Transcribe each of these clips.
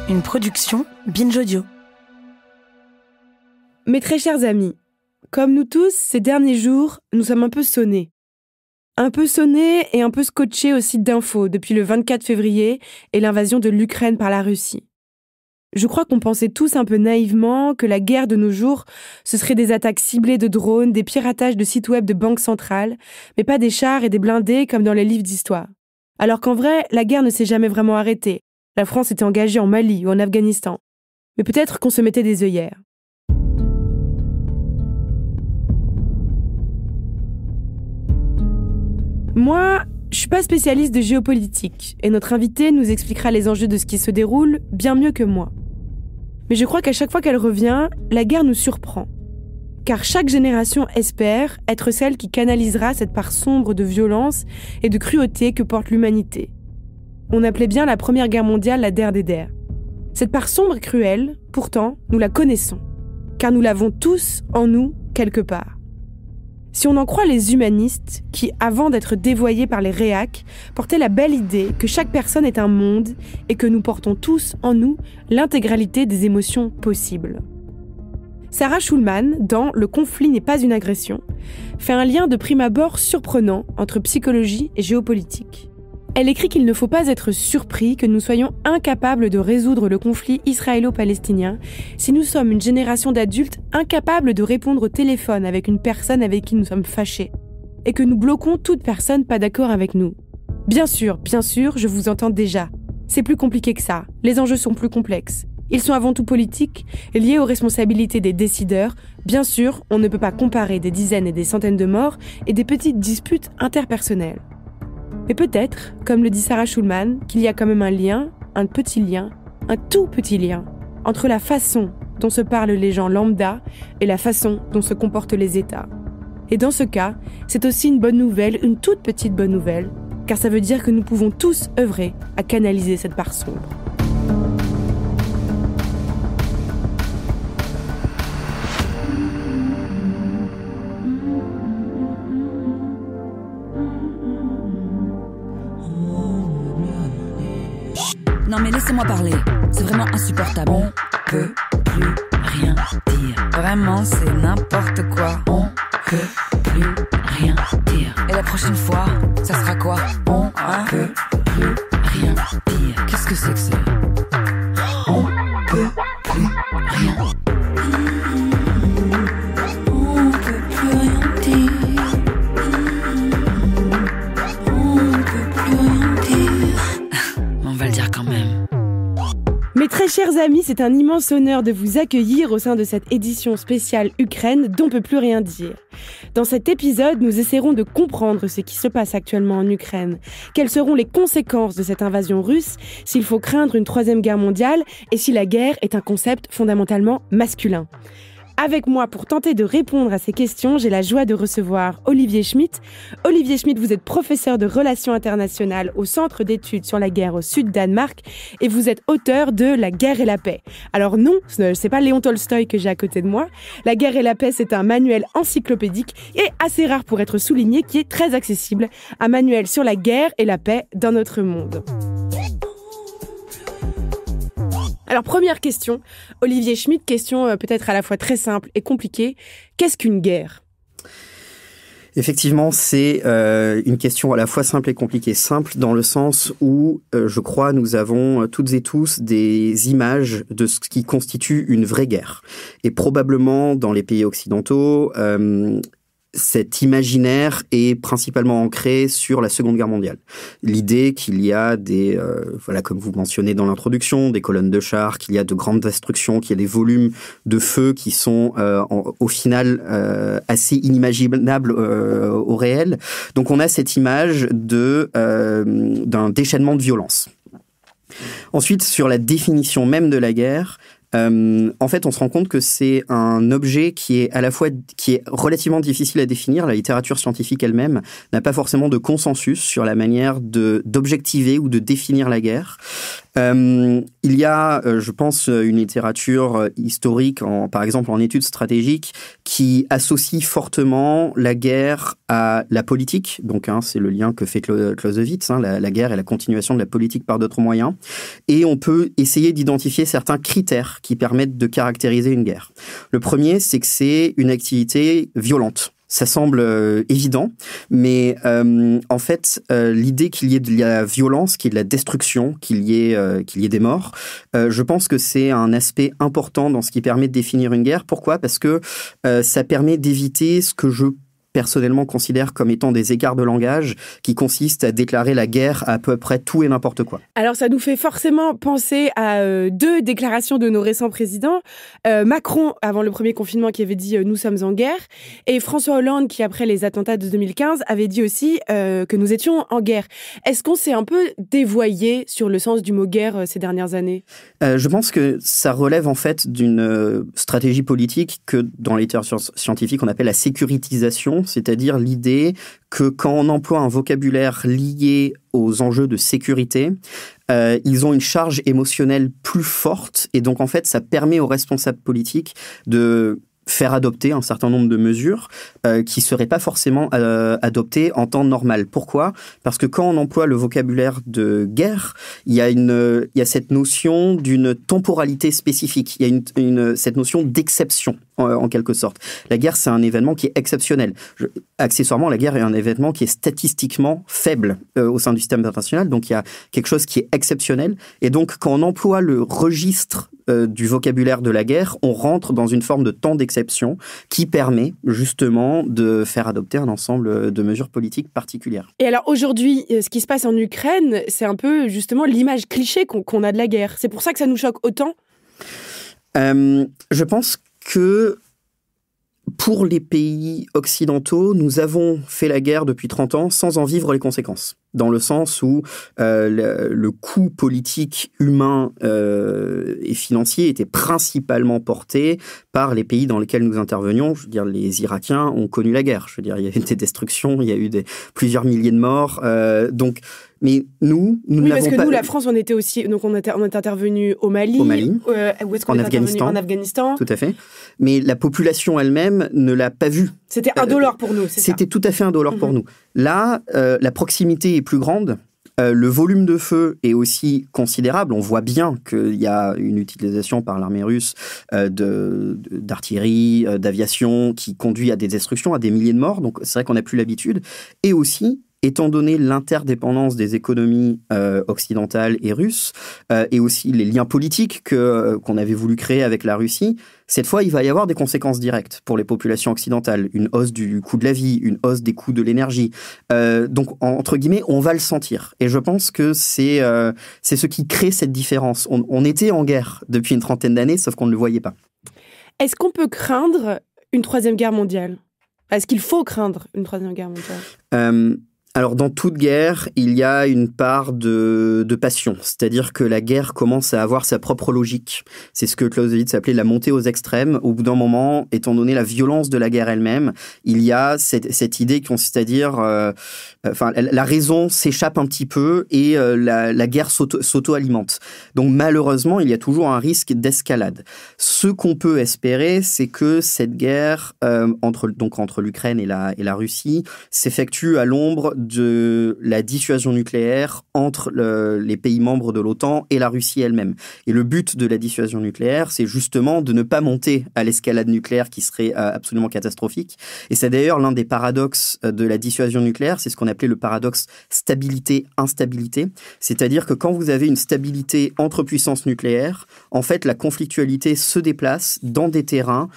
une production Binge Audio. Mes très chers amis, comme nous tous, ces derniers jours, nous sommes un peu sonnés. Un peu sonnés et un peu scotchés au site d'info depuis le 24 février et l'invasion de l'Ukraine par la Russie. Je crois qu'on pensait tous un peu naïvement que la guerre de nos jours, ce serait des attaques ciblées de drones, des piratages de sites web de banques centrales, mais pas des chars et des blindés comme dans les livres d'histoire. Alors qu'en vrai, la guerre ne s'est jamais vraiment arrêtée. La France était engagée en Mali ou en Afghanistan. Mais peut-être qu'on se mettait des œillères. Moi, je suis pas spécialiste de géopolitique, et notre invitée nous expliquera les enjeux de ce qui se déroule bien mieux que moi. Mais je crois qu'à chaque fois qu'elle revient, la guerre nous surprend. Car chaque génération espère être celle qui canalisera cette part sombre de violence et de cruauté que porte l'humanité. On appelait bien la Première Guerre mondiale la der des der. Cette part sombre et cruelle, pourtant, nous la connaissons, car nous l'avons tous en nous quelque part. Si on en croit les humanistes, qui, avant d'être dévoyés par les réacs, portaient la belle idée que chaque personne est un monde et que nous portons tous en nous l'intégralité des émotions possibles. Sarah Schulman, dans « Le conflit n'est pas une agression », fait un lien de prime abord surprenant entre psychologie et géopolitique. Elle écrit qu'il ne faut pas être surpris que nous soyons incapables de résoudre le conflit israélo-palestinien si nous sommes une génération d'adultes incapables de répondre au téléphone avec une personne avec qui nous sommes fâchés et que nous bloquons toute personne pas d'accord avec nous. Bien sûr, je vous entends déjà. C'est plus compliqué que ça. Les enjeux sont plus complexes. Ils sont avant tout politiques, liés aux responsabilités des décideurs. Bien sûr, on ne peut pas comparer des dizaines et des centaines de morts et des petites disputes interpersonnelles. Mais peut-être, comme le dit Sarah Schulman, qu'il y a quand même un lien, un petit lien, un tout petit lien, entre la façon dont se parlent les gens lambda et la façon dont se comportent les États. Et dans ce cas, c'est aussi une bonne nouvelle, une toute petite bonne nouvelle, car ça veut dire que nous pouvons tous œuvrer à canaliser cette part sombre. Non mais laissez-moi parler, c'est vraiment insupportable. On peut plus rien dire. Vraiment, c'est n'importe quoi. On peut plus rien dire. Et la prochaine fois, ça sera quoi? On peut plus rien dire. Qu'est-ce que c'est que ça? On peut plus rien. On peut plus rien dire. On peut plus rien dire. On va le dire quand même. Mes très chers amis, c'est un immense honneur de vous accueillir au sein de cette édition spéciale Ukraine dont on peut plus rien dire. Dans cet épisode, nous essaierons de comprendre ce qui se passe actuellement en Ukraine. Quelles seront les conséquences de cette invasion russe, s'il faut craindre une troisième guerre mondiale et si la guerre est un concept fondamentalement masculin. Avec moi, pour tenter de répondre à ces questions, j'ai la joie de recevoir Olivier Schmitt. Olivier Schmitt, vous êtes professeur de relations internationales au Centre d'études sur la guerre au Sud-Danemark et vous êtes auteur de La guerre et la paix. Alors non, c'est pas Léon Tolstoï que j'ai à côté de moi. La guerre et la paix, c'est un manuel encyclopédique et assez rare pour être souligné qui est très accessible. Un manuel sur la guerre et la paix dans notre monde. Alors, première question, Olivier Schmitt, question peut-être à la fois très simple et compliquée. Qu'est-ce qu'une guerre ? Effectivement, c'est une question à la fois simple et compliquée. Simple dans le sens où, je crois, nous avons toutes et tous des images de ce qui constitue une vraie guerre. Et probablement, dans les pays occidentaux, cet imaginaire est principalement ancré sur la Seconde Guerre mondiale. L'idée qu'il y a des, comme vous mentionnez dans l'introduction, des colonnes de chars, qu'il y a de grandes destructions, qu'il y a des volumes de feu qui sont au final assez inimaginables au réel. Donc on a cette image d'un déchaînement de violence. Ensuite, sur la définition même de la guerre, en fait, on se rend compte que c'est un objet qui est relativement difficile à définir. La littérature scientifique elle-même n'a pas forcément de consensus sur la manière d'objectiver ou de définir la guerre. Il y a, je pense, une littérature historique, par exemple en études stratégiques, qui associe fortement la guerre à la politique. Donc, c'est le lien que fait Clausewitz, la guerre est la continuation de la politique par d'autres moyens. Et on peut essayer d'identifier certains critères qui permettent de caractériser une guerre. Le premier, c'est que c'est une activité violente. Ça semble évident, mais en fait, l'idée qu'il y ait de la violence, qu'il y ait de la destruction, qu'il y ait des morts, je pense que c'est un aspect important dans ce qui permet de définir une guerre. Pourquoi ? Parce que ça permet d'éviter ce que je personnellement considère comme étant des écarts de langage qui consistent à déclarer la guerre à peu près tout et n'importe quoi. Alors ça nous fait forcément penser à deux déclarations de nos récents présidents. Macron, avant le premier confinement, qui avait dit « nous sommes en guerre », et François Hollande, qui après les attentats de 2015, avait dit aussi que nous étions en guerre. Est-ce qu'on s'est un peu dévoyé sur le sens du mot « guerre » ces dernières années ? Je pense que ça relève en fait d'une stratégie politique que dans la littérature scientifique on appelle la sécurisation, c'est-à-dire l'idée que quand on emploie un vocabulaire lié aux enjeux de sécurité, ils ont une charge émotionnelle plus forte et donc en fait ça permet aux responsables politiques de faire adopter un certain nombre de mesures qui ne seraient pas forcément adoptées en temps normal. Pourquoi ? Parce que quand on emploie le vocabulaire de guerre, il y a cette notion d'une temporalité spécifique. Il y a cette notion d'exception, en quelque sorte. La guerre, c'est un événement qui est exceptionnel. Accessoirement, la guerre est un événement qui est statistiquement faible au sein du système international. Donc, il y a quelque chose qui est exceptionnel. Et donc, quand on emploie le registre du vocabulaire de la guerre, on rentre dans une forme de temps d'exception qui permet justement de faire adopter un ensemble de mesures politiques particulières. Et alors aujourd'hui, ce qui se passe en Ukraine, c'est un peu justement l'image cliché qu'on a de la guerre. C'est pour ça que ça nous choque autant ? Je pense que pour les pays occidentaux, nous avons fait la guerre depuis 30 ans sans en vivre les conséquences. Dans le sens où le coût politique, humain et financier était principalement porté par les pays dans lesquels nous intervenions. Je veux dire, les Irakiens ont connu la guerre. Je veux dire, il y a eu des destructions, il y a eu plusieurs milliers de morts. Mais nous oui, n'avons pas... parce que nous, la France, on était aussi... Donc, on est intervenu au Mali. Où est-ce qu'on est intervenu ? En Afghanistan. Tout à fait. Mais la population elle-même ne l'a pas vu. C'était indolore pour nous, c'est ça ? C'était tout à fait indolore pour nous. Là, la proximité est plus grande. Le volume de feu est aussi considérable. On voit bien qu'il y a une utilisation par l'armée russe d'artillerie, d'aviation qui conduit à des destructions, à des milliers de morts. Donc, c'est vrai qu'on n'a plus l'habitude. Et aussi... étant donné l'interdépendance des économies occidentales et russes, et aussi les liens politiques qu'on avait voulu créer avec la Russie, cette fois, il va y avoir des conséquences directes pour les populations occidentales. Une hausse du coût de la vie, une hausse des coûts de l'énergie. Donc, entre guillemets, on va le sentir. Et je pense que c'est ce qui crée cette différence. On était en guerre depuis une trentaine d'années, sauf qu'on ne le voyait pas. Est-ce qu'on peut craindre une troisième guerre mondiale ? Est-ce qu'il faut craindre une troisième guerre mondiale ? Alors, dans toute guerre, il y a une part de passion. C'est-à-dire que la guerre commence à avoir sa propre logique. C'est ce que Clausewitz appelait la montée aux extrêmes. Au bout d'un moment, étant donné la violence de la guerre elle-même, il y a cette idée qui consiste à dire... la raison s'échappe un petit peu et la guerre s'auto-alimente. Donc, malheureusement, il y a toujours un risque d'escalade. Ce qu'on peut espérer, c'est que cette guerre entre l'Ukraine et la Russie s'effectue à l'ombre de la dissuasion nucléaire entre les pays membres de l'OTAN et la Russie elle-même. Et le but de la dissuasion nucléaire, c'est justement de ne pas monter à l'escalade nucléaire qui serait absolument catastrophique. Et c'est d'ailleurs l'un des paradoxes de la dissuasion nucléaire, c'est ce qu'on appelait le paradoxe stabilité-instabilité. C'est-à-dire que quand vous avez une stabilité entre puissances nucléaires, en fait, la conflictualité se déplace dans des terrains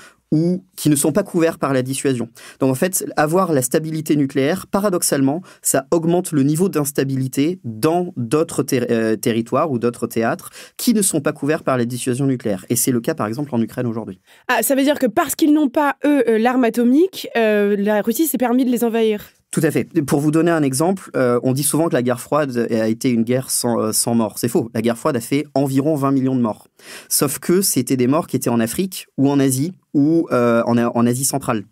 qui ne sont pas couverts par la dissuasion. Donc en fait, avoir la stabilité nucléaire, paradoxalement, ça augmente le niveau d'instabilité dans d'autres territoires ou d'autres théâtres qui ne sont pas couverts par la dissuasion nucléaire. Et c'est le cas, par exemple, en Ukraine aujourd'hui. Ah, ça veut dire que parce qu'ils n'ont pas, eux, l'arme atomique, la Russie s'est permis de les envahir. Tout à fait. Pour vous donner un exemple, on dit souvent que la guerre froide a été une guerre sans morts. C'est faux. La guerre froide a fait environ 20 millions de morts. Sauf que c'était des morts qui étaient en Afrique ou en Asie ou en Asie centrale.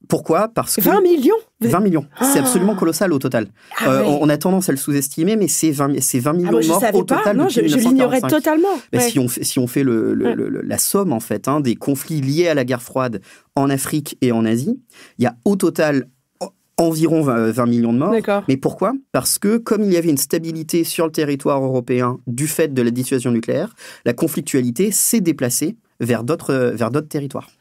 Pourquoi ? Parce que... 20 millions ? 20 millions. C'est absolument colossal au total. On a tendance à le sous-estimer, mais c'est 20 millions de morts au total. Non, je l'ignorais totalement. Si on fait la somme, en fait, des conflits liés à la guerre froide en Afrique et en Asie, il y a au total environ 20 millions de morts. D'accord. Mais pourquoi ? Parce que comme il y avait une stabilité sur le territoire européen du fait de la dissuasion nucléaire, la conflictualité s'est déplacée vers d'autres territoires.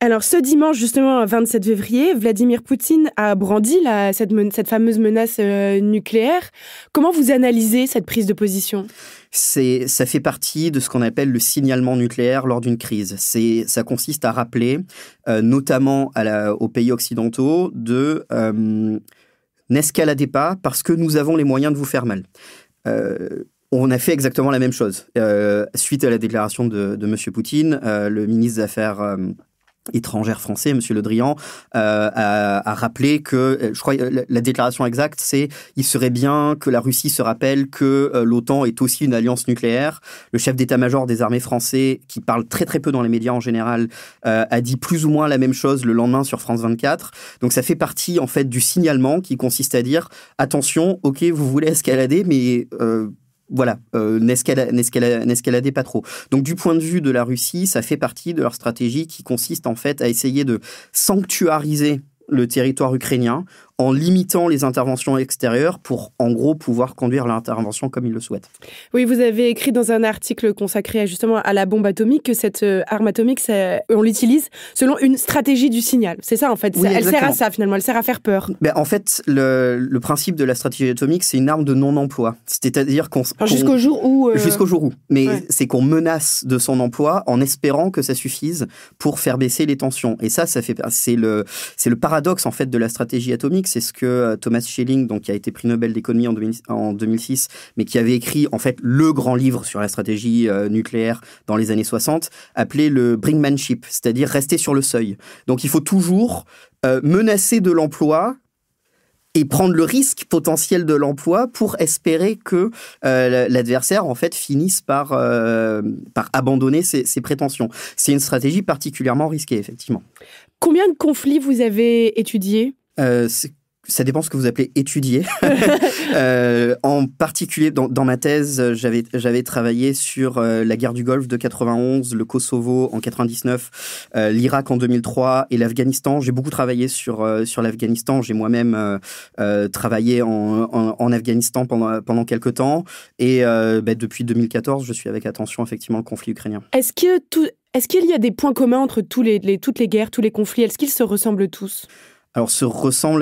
Alors, ce dimanche, justement, 27 février, Vladimir Poutine a brandi cette fameuse menace nucléaire. Comment vous analysez cette prise de position ? Ça fait partie de ce qu'on appelle le signalement nucléaire lors d'une crise. Ça consiste à rappeler, notamment aux pays occidentaux, n'escaladez pas parce que nous avons les moyens de vous faire mal. On a fait exactement la même chose. Suite à la déclaration de M. Poutine, le ministre des Affaires étrangère français, M. Le Drian, a rappelé que, je crois, la déclaration exacte, c'est il serait bien que la Russie se rappelle que l'OTAN est aussi une alliance nucléaire. Le chef d'état-major des armées français, qui parle très très peu dans les médias en général, a dit plus ou moins la même chose le lendemain sur France 24. Donc ça fait partie en fait du signalement qui consiste à dire attention, ok, vous voulez escalader, mais n'escaladez pas trop. Donc du point de vue de la Russie, ça fait partie de leur stratégie qui consiste en fait à essayer de sanctuariser le territoire ukrainien en limitant les interventions extérieures pour, en gros, pouvoir conduire l'intervention comme ils le souhaitent. Oui, vous avez écrit dans un article consacré justement à la bombe atomique que cette arme atomique, on l'utilise selon une stratégie du signal. C'est ça, en fait. Oui, elle sert à ça, finalement. Elle sert à faire peur. En fait, le principe de la stratégie atomique, c'est une arme de non-emploi. C'est-à-dire jusqu'au jour où... Jusqu'au jour où. Mais c'est qu'on menace de son emploi en espérant que ça suffise pour faire baisser les tensions. Et c'est le paradoxe, en fait, de la stratégie atomique. C'est ce que Thomas Schelling, donc, qui a été prix Nobel d'économie en 2006, mais qui avait écrit en fait le grand livre sur la stratégie nucléaire dans les années 60, appelé le brinkmanship, c'est-à-dire rester sur le seuil. Donc il faut toujours menacer de l'emploi et prendre le risque potentiel de l'emploi pour espérer que l'adversaire en fait finisse par abandonner ses prétentions. C'est une stratégie particulièrement risquée, effectivement. Combien de conflits vous avez étudiés ? Ça dépend ce que vous appelez étudier. En particulier, dans ma thèse, j'avais travaillé sur la guerre du Golfe de 91, le Kosovo en 99, l'Irak en 2003 et l'Afghanistan. J'ai beaucoup travaillé sur l'Afghanistan. J'ai moi-même travaillé en Afghanistan pendant quelques temps. Et depuis 2014, je suis avec attention effectivement le conflit ukrainien. Est-ce qu'il y a des points communs entre toutes les guerres, tous les conflits ? Est-ce qu'ils se ressemblent tous ? Alors,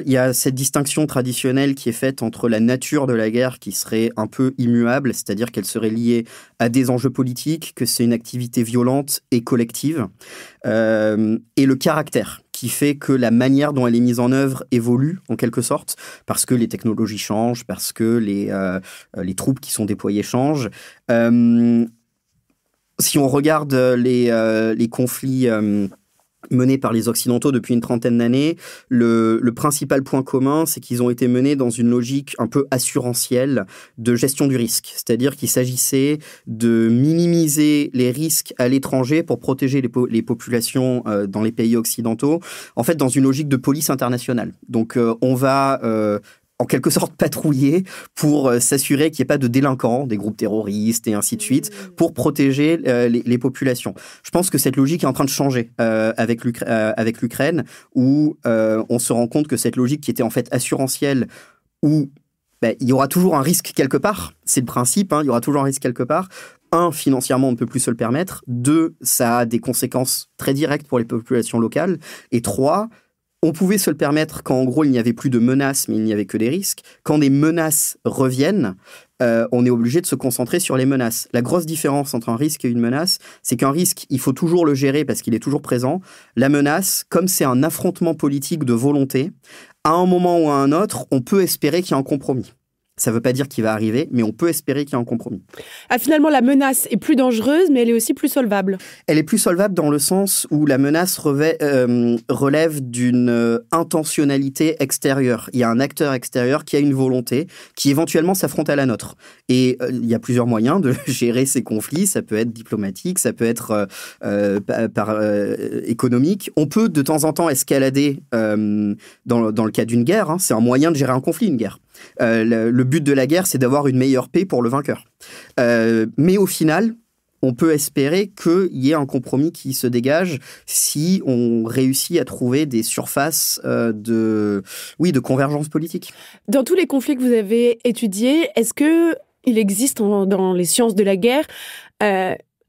il y a cette distinction traditionnelle qui est faite entre la nature de la guerre qui serait un peu immuable, c'est-à-dire qu'elle serait liée à des enjeux politiques, que c'est une activité violente et collective, et le caractère qui fait que la manière dont elle est mise en œuvre évolue, en quelque sorte, parce que les technologies changent, parce que les troupes qui sont déployées changent. Si on regarde les conflits menés par les Occidentaux depuis une trentaine d'années, le principal point commun, c'est qu'ils ont été menés dans une logique un peu assurantielle de gestion du risque. C'est-à-dire qu'il s'agissait de minimiser les risques à l'étranger pour protéger les populations dans les pays occidentaux, en fait dans une logique de police internationale. Donc on va... en quelque sorte patrouiller pour s'assurer qu'il n'y ait pas de délinquants, des groupes terroristes et ainsi de suite, pour protéger les populations. Je pense que cette logique est en train de changer avec l'Ukraine, où on se rend compte que cette logique qui était en fait assurantielle, où il y aura toujours un risque quelque part, c'est le principe, il y aura toujours un risque quelque part. 1, financièrement, on ne peut plus se le permettre. 2, ça a des conséquences très directes pour les populations locales. Et 3, on pouvait se le permettre quand, en gros, il n'y avait plus de menaces, mais il n'y avait que des risques. Quand des menaces reviennent, on est obligé de se concentrer sur les menaces. La grosse différence entre un risque et une menace, c'est qu'un risque, il faut toujours le gérer parce qu'il est toujours présent. La menace, comme c'est un affrontement politique de volonté, à un moment ou à un autre, on peut espérer qu'il y a un compromis. Ça ne veut pas dire qu'il va arriver, mais on peut espérer qu'il y ait un compromis. Ah, finalement, la menace est plus dangereuse, mais elle est aussi plus solvable. Elle est plus solvable dans le sens où la menace relève d'une intentionnalité extérieure. Il y a un acteur extérieur qui a une volonté, qui éventuellement s'affronte à la nôtre. Et il y a plusieurs moyens de gérer ces conflits. Ça peut être diplomatique, ça peut être économique. On peut de temps en temps escalader dans le cas d'une guerre. Hein. C'est un moyen de gérer un conflit, une guerre. Le but de la guerre, c'est d'avoir une meilleure paix pour le vainqueur. Mais au final, on peut espérer qu'il y ait un compromis qui se dégage si on réussit à trouver des surfaces de convergence politique. Dans tous les conflits que vous avez étudiés, est-ce qu'il existe dans les sciences de la guerre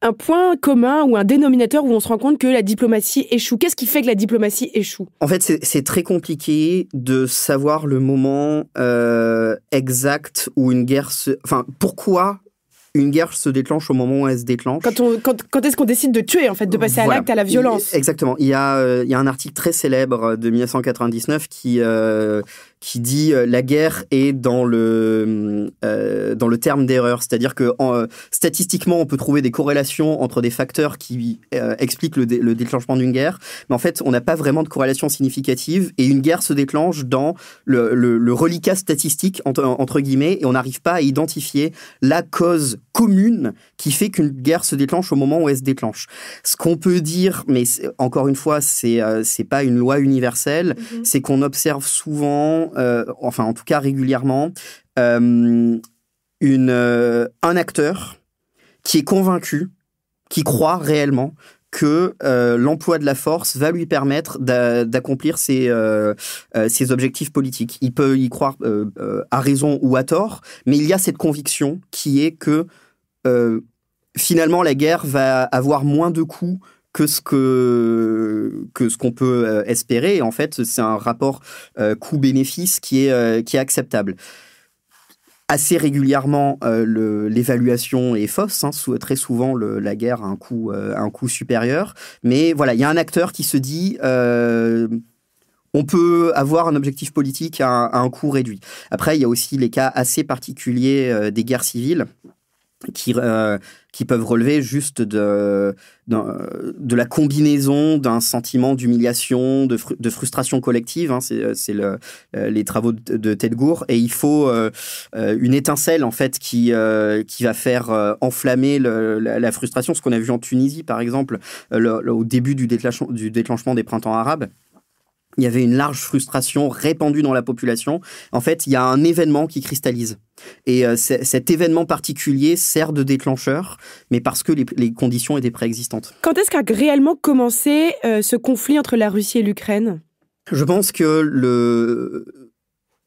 un point commun ou un dénominateur où on se rend compte que la diplomatie échoue? Qu'est-ce qui fait que la diplomatie échoue? En fait, c'est très compliqué de savoir le moment exact où une guerre pourquoi une guerre se déclenche au moment où elle se déclenche. Quand est-ce qu'on décide de tuer, en fait, de passer à l'acte, à la violence? Exactement. Il y a un article très célèbre de 1999 qui dit la guerre est dans le terme d'erreur. C'est-à-dire que statistiquement, on peut trouver des corrélations entre des facteurs qui expliquent le déclenchement d'une guerre. Mais en fait, on n'a pas vraiment de corrélation significative. Et une guerre se déclenche dans le reliquat statistique, entre guillemets, et on n'arrive pas à identifier la cause commune qui fait qu'une guerre se déclenche au moment où elle se déclenche. Ce qu'on peut dire, mais encore une fois, c'est pas une loi universelle, c'est qu'on observe souvent, en tout cas régulièrement, un acteur qui est convaincu, qui croit réellement que l'emploi de la force va lui permettre d'accomplir ses objectifs politiques. Il peut y croire à raison ou à tort, mais il y a cette conviction qui est que finalement la guerre va avoir moins de coûts que ce qu'on peut espérer. Et en fait, c'est un rapport coût-bénéfice qui est acceptable. Assez régulièrement, l'évaluation est fausse. Hein. Très souvent, la guerre a un coût supérieur. Mais voilà, il y a un acteur qui se dit on peut avoir un objectif politique à un coût réduit. Après, il y a aussi les cas assez particuliers des guerres civiles qui peuvent relever juste de la combinaison d'un sentiment d'humiliation, de frustration collective. Hein, c'est les travaux de Ted Gour. Et il faut une étincelle, en fait, qui va faire enflammer la frustration. Ce qu'on a vu en Tunisie, par exemple, au début du déclenchement des printemps arabes. Il y avait une large frustration répandue dans la population. En fait, il y a un événement qui cristallise. Et cet événement particulier sert de déclencheur, mais parce que les conditions étaient préexistantes. Quand est-ce qu'a réellement commencé ce conflit entre la Russie et l'Ukraine ? Je pense que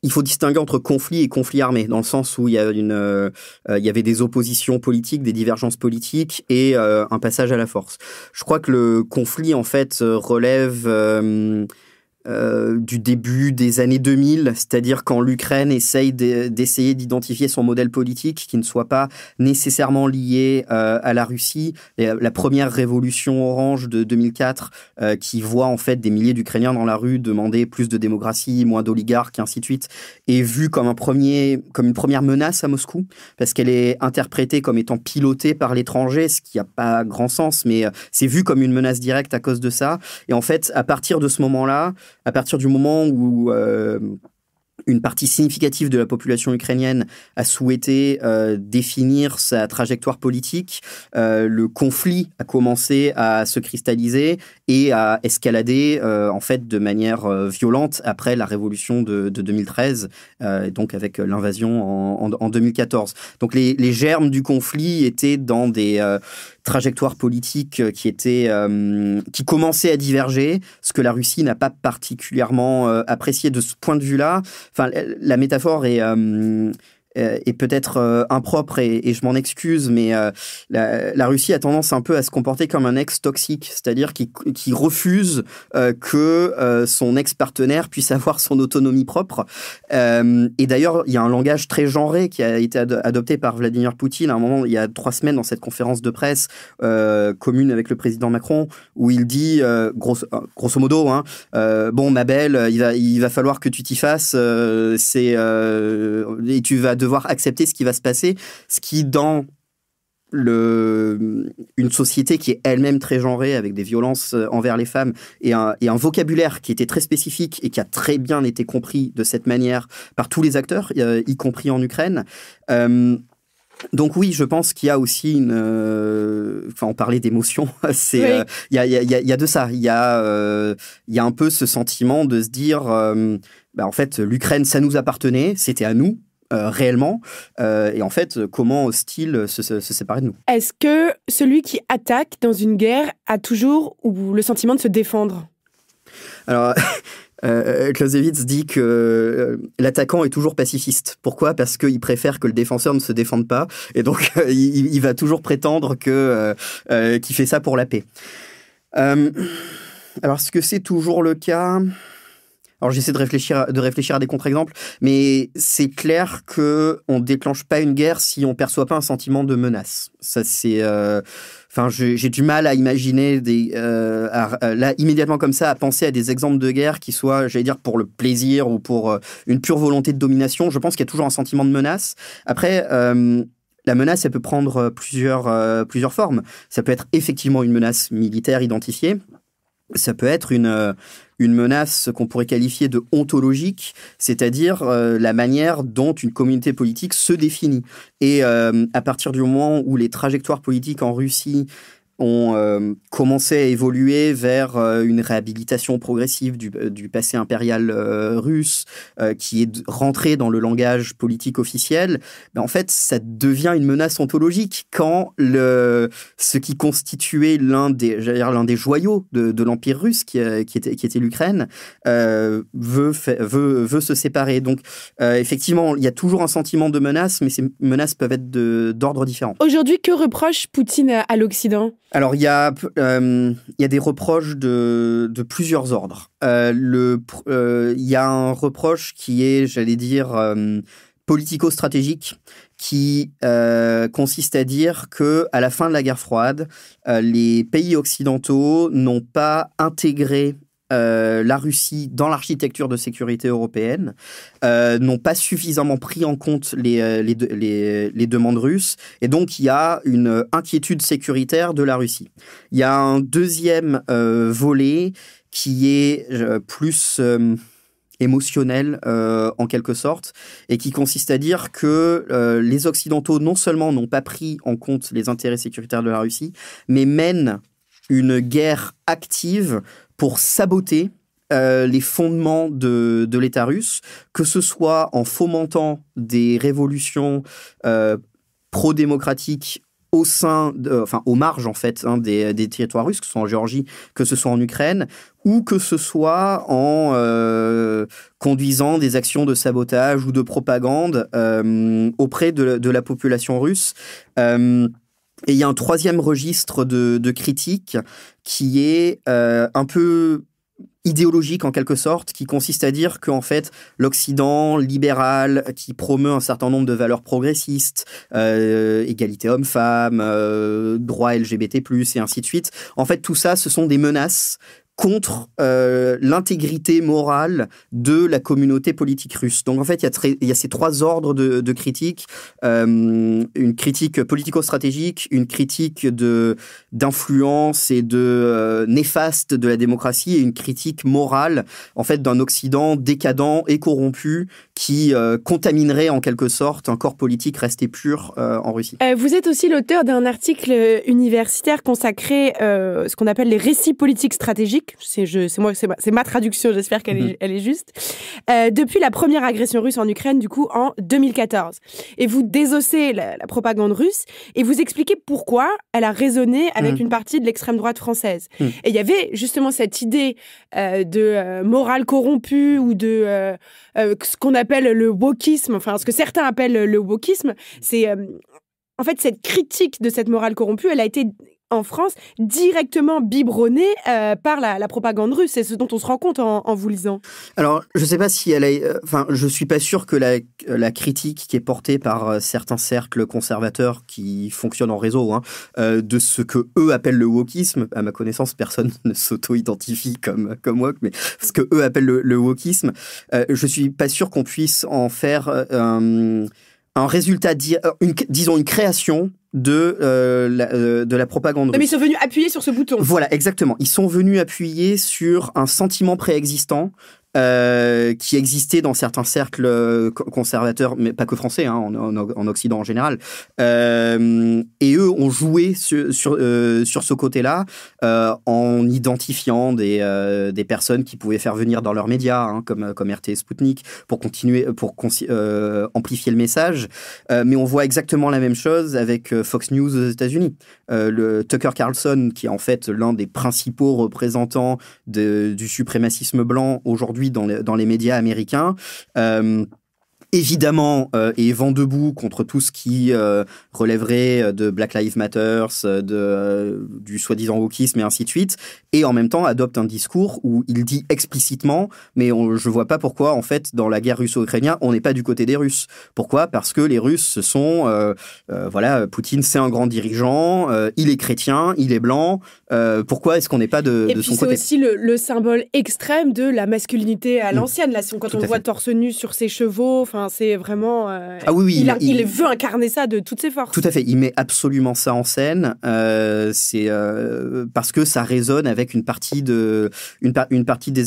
il faut distinguer entre conflit et conflit armé, dans le sens où il y avait des oppositions politiques, des divergences politiques et un passage à la force. Je crois que le conflit, en fait, relève du début des années 2000, c'est-à-dire quand l'Ukraine essaye d'essayer d'identifier son modèle politique qui ne soit pas nécessairement lié à la Russie. La première révolution orange de 2004 qui voit en fait des milliers d'Ukrainiens dans la rue demander plus de démocratie, moins d'oligarques et ainsi de suite, est vue comme une première menace à Moscou, parce qu'elle est interprétée comme étant pilotée par l'étranger, ce qui n'a pas grand sens, mais c'est vu comme une menace directe à cause de ça. Et en fait, à partir de ce moment-là, à partir du moment où une partie significative de la population ukrainienne a souhaité définir sa trajectoire politique, le conflit a commencé à se cristalliser et à escalader en fait de manière violente après la révolution de 2013, donc avec l'invasion en 2014. Donc les germes du conflit étaient dans des trajectoires politiques qui commençaient à diverger, ce que la Russie n'a pas particulièrement apprécié de ce point de vue-là. Enfin, la métaphore est peut-être impropre et je m'en excuse, mais la Russie a tendance un peu à se comporter comme un ex toxique, c'est-à-dire qui refuse que son ex-partenaire puisse avoir son autonomie propre. Et d'ailleurs, il y a un langage très genré qui a été adopté par Vladimir Poutine à un moment, il y a 3 semaines, dans cette conférence de presse commune avec le président Macron, où il dit, grosso modo, hein, bon, ma belle, il va falloir que tu t'y fasses, et tu vas devoir devoir accepter ce qui va se passer, ce qui dans une société qui est elle-même très genrée, avec des violences envers les femmes et un vocabulaire qui était très spécifique et qui a très bien été compris de cette manière par tous les acteurs, y compris en Ukraine. Donc oui, je pense qu'il y a aussi on parlait d'émotion. Il y a de ça. Il y a un peu ce sentiment de se dire, en fait, l'Ukraine, ça nous appartenait, c'était à nous. Réellement, et en fait, comment ose-t-il se séparer de nous? Est-ce que celui qui attaque dans une guerre a toujours le sentiment de se défendre? Alors, Clausewitz dit que l'attaquant est toujours pacifiste. Pourquoi? Parce qu'il préfère que le défenseur ne se défende pas, et donc il va toujours prétendre qu'il fait ça pour la paix. Alors, est-ce que c'est toujours le cas? Alors, j'essaie de réfléchir à des contre-exemples, mais c'est clair qu'on ne déclenche pas une guerre si on ne perçoit pas un sentiment de menace. Ça, c'est... j'ai du mal à imaginer là, immédiatement comme ça, à penser à des exemples de guerre qui soient, j'allais dire, pour le plaisir ou pour une pure volonté de domination. Je pense qu'il y a toujours un sentiment de menace. Après... la menace, elle peut prendre plusieurs formes. Ça peut être effectivement une menace militaire identifiée. Ça peut être une menace qu'on pourrait qualifier de ontologique, c'est-à-dire la manière dont une communauté politique se définit. Et à partir du moment où les trajectoires politiques en Russie ont commencé à évoluer vers une réhabilitation progressive du passé impérial russe, qui est rentré dans le langage politique officiel, en fait, ça devient une menace ontologique quand ce qui constituait l'un des joyaux de l'Empire russe, qui était l'Ukraine, veut se séparer. Donc, effectivement, il y a toujours un sentiment de menace, mais ces menaces peuvent être d'ordre différent. Aujourd'hui, que reproche Poutine à l'Occident ? Alors, il y a des reproches de plusieurs ordres. Il y a un reproche qui est, j'allais dire, politico-stratégique, qui consiste à dire qu'à la fin de la guerre froide, les pays occidentaux n'ont pas intégré la Russie dans l'architecture de sécurité européenne, n'ont pas suffisamment pris en compte les demandes russes, et donc il y a une inquiétude sécuritaire de la Russie. Il y a un deuxième volet qui est plus émotionnel en quelque sorte, et qui consiste à dire que les Occidentaux non seulement n'ont pas pris en compte les intérêts sécuritaires de la Russie, mais mènent une guerre active pour saboter les fondements de l'État russe, que ce soit en fomentant des révolutions pro-démocratiques aux marges en fait des territoires russes, que ce soit en Géorgie, que ce soit en Ukraine, ou que ce soit en conduisant des actions de sabotage ou de propagande auprès de la population russe. Et il y a un troisième registre de critique qui est un peu idéologique en quelque sorte, qui consiste à dire qu'en fait l'Occident libéral qui promeut un certain nombre de valeurs progressistes, égalité homme-femme, droits LGBT+, et ainsi de suite, en fait tout ça ce sont des menaces contre l'intégrité morale de la communauté politique russe. Donc en fait, il y a ces trois ordres de critiques, une critique politico-stratégique, une critique d'influence et de néfaste de la démocratie, et une critique morale en fait d'un Occident décadent et corrompu qui contaminerait en quelque sorte un corps politique resté pur en Russie. Vous êtes aussi l'auteur d'un article universitaire consacré ce qu'on appelle les récits politiques stratégiques. C'est ma traduction, j'espère qu'elle est juste. Depuis la première agression russe en Ukraine, du coup, en 2014. Et vous désossez la propagande russe et vous expliquez pourquoi elle a résonné avec une partie de l'extrême droite française. Et il y avait justement cette idée de morale corrompue ou de ce qu'on appelle le wokisme, enfin ce que certains appellent le wokisme. C'est en fait cette critique de cette morale corrompue, elle a été en France, directement biberonné par la propagande russe. C'est ce dont on se rend compte en vous lisant. Alors, je ne sais pas si je suis pas sûr que la critique qui est portée par certains cercles conservateurs qui fonctionnent en réseau, de ce que eux appellent le wokisme, à ma connaissance, personne ne s'auto-identifie comme woke, mais ce que eux appellent le wokisme, je suis pas sûr qu'on puisse en faire un résultat, disons une création de la propagande russe. Mais ils sont venus appuyer sur ce bouton. Voilà, exactement. Ils sont venus appuyer sur un sentiment préexistant qui existait dans certains cercles conservateurs, mais pas que français, hein, en Occident en général. Et eux ont joué sur ce côté-là en identifiant des personnes qui pouvaient faire venir dans leurs médias, hein, comme RT et Sputnik, pour amplifier le message. Mais on voit exactement la même chose avec Fox News aux États-Unis. Le Tucker Carlson, qui est en fait l'un des principaux représentants du suprémacisme blanc aujourd'hui dans les médias américains, évidemment, est vent debout contre tout ce qui relèverait de Black Lives Matter, du soi-disant wokisme et ainsi de suite, et en même temps adopte un discours où il dit explicitement, mais je vois pas pourquoi, en fait, dans la guerre russo-ukrainienne, on n'est pas du côté des Russes. Pourquoi ? Parce que les Russes, ce sont, Poutine, c'est un grand dirigeant, il est chrétien, il est blanc, pourquoi est-ce qu'on n'est pas de son côté ? Et puis c'est aussi le symbole extrême de la masculinité à l'ancienne, là, quand on le voit torse nu sur ses chevaux, c'est vraiment... il veut incarner ça de toutes ses forces. Tout à fait. Il met absolument ça en scène. C'est parce que ça résonne avec une partie des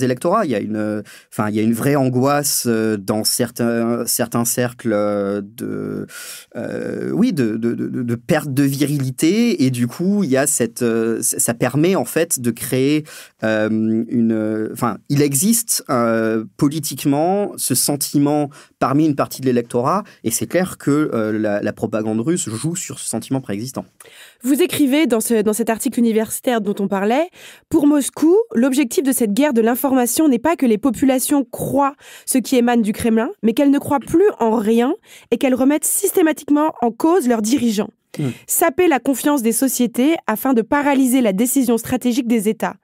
électorats. Il y a une vraie angoisse dans certains cercles de perte de virilité. Et du coup, il y a ça permet en fait de créer il existe politiquement ce sentiment parmi une partie de l'électorat, et c'est clair que la propagande russe joue sur ce sentiment préexistant. Vous écrivez dans cet article universitaire dont on parlait, pour Moscou, l'objectif de cette guerre de l'information n'est pas que les populations croient ce qui émane du Kremlin, mais qu'elles ne croient plus en rien et qu'elles remettent systématiquement en cause leurs dirigeants. Saper la confiance des sociétés afin de paralyser la décision stratégique des États.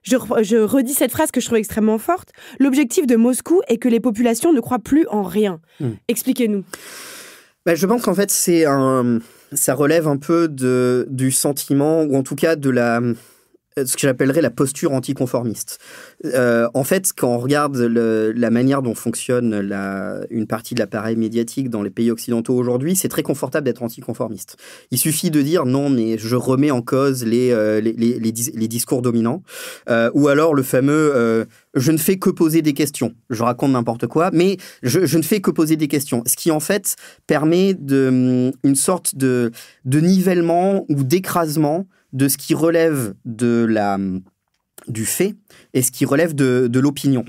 Je redis cette phrase que je trouve extrêmement forte. L'objectif de Moscou est que les populations ne croient plus en rien. Expliquez-nous. Je pense qu'en fait, ça relève un peu du sentiment, ou en tout cas de ce que j'appellerais la posture anticonformiste. En fait, quand on regarde la manière dont fonctionne une partie de l'appareil médiatique dans les pays occidentaux aujourd'hui, c'est très confortable d'être anticonformiste. Il suffit de dire non, mais je remets en cause les discours dominants, ou alors le fameux je ne fais que poser des questions. Je raconte n'importe quoi, mais je ne fais que poser des questions. Ce qui en fait permet une sorte de nivellement ou d'écrasement de ce qui relève du fait et ce qui relève de l'opinion.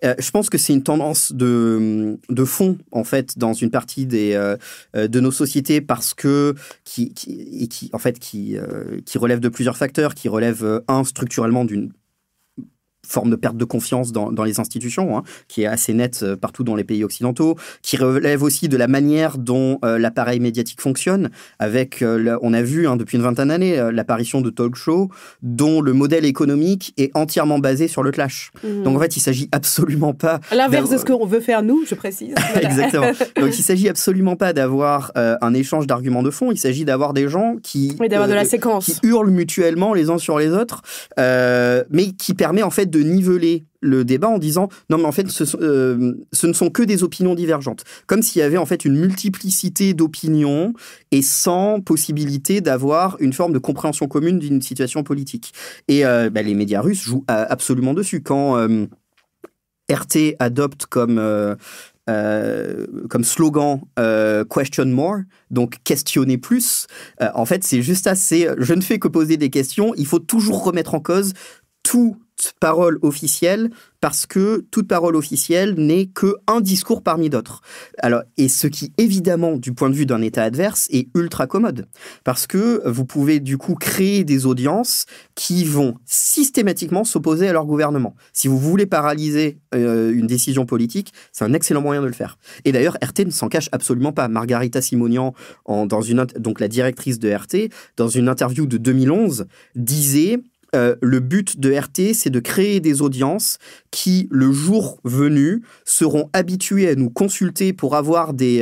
Je pense que c'est une tendance de fond, en fait, dans une partie de nos sociétés, parce que qui relève de plusieurs facteurs, qui relève, structurellement d'une forme de perte de confiance dans les institutions, hein, qui est assez nette partout dans les pays occidentaux, qui relève aussi de la manière dont l'appareil médiatique fonctionne, avec, on a vu depuis une vingtaine d'années, l'apparition de talk shows dont le modèle économique est entièrement basé sur le clash. Donc en fait, il ne s'agit absolument pas... À l'inverse de ce qu'on veut faire nous, je précise. Voilà. Exactement. Donc il ne s'agit absolument pas d'avoir un échange d'arguments de fond, il s'agit d'avoir des gens qui... Oui, d'avoir de la séquence. Qui hurlent mutuellement les uns sur les autres, mais qui permet en fait de niveler le débat en disant non mais en fait ce ne sont que des opinions divergentes, comme s'il y avait en fait une multiplicité d'opinions et sans possibilité d'avoir une forme de compréhension commune d'une situation politique. Et les médias russes jouent absolument dessus. Quand RT adopte comme slogan question more, donc questionner plus, en fait c'est juste assez, je ne fais que poser des questions, il faut toujours remettre en cause toute parole officielle, parce que toute parole officielle n'est qu'un discours parmi d'autres. Alors, et ce qui, évidemment, du point de vue d'un État adverse, est ultra commode. Parce que vous pouvez, du coup, créer des audiences qui vont systématiquement s'opposer à leur gouvernement. Si vous voulez paralyser une décision politique, c'est un excellent moyen de le faire. Et d'ailleurs, RT ne s'en cache absolument pas. Margarita Simonian, donc la directrice de RT, dans une interview de 2011, disait... le but de RT, c'est de créer des audiences qui, le jour venu, seront habituées à nous consulter pour avoir des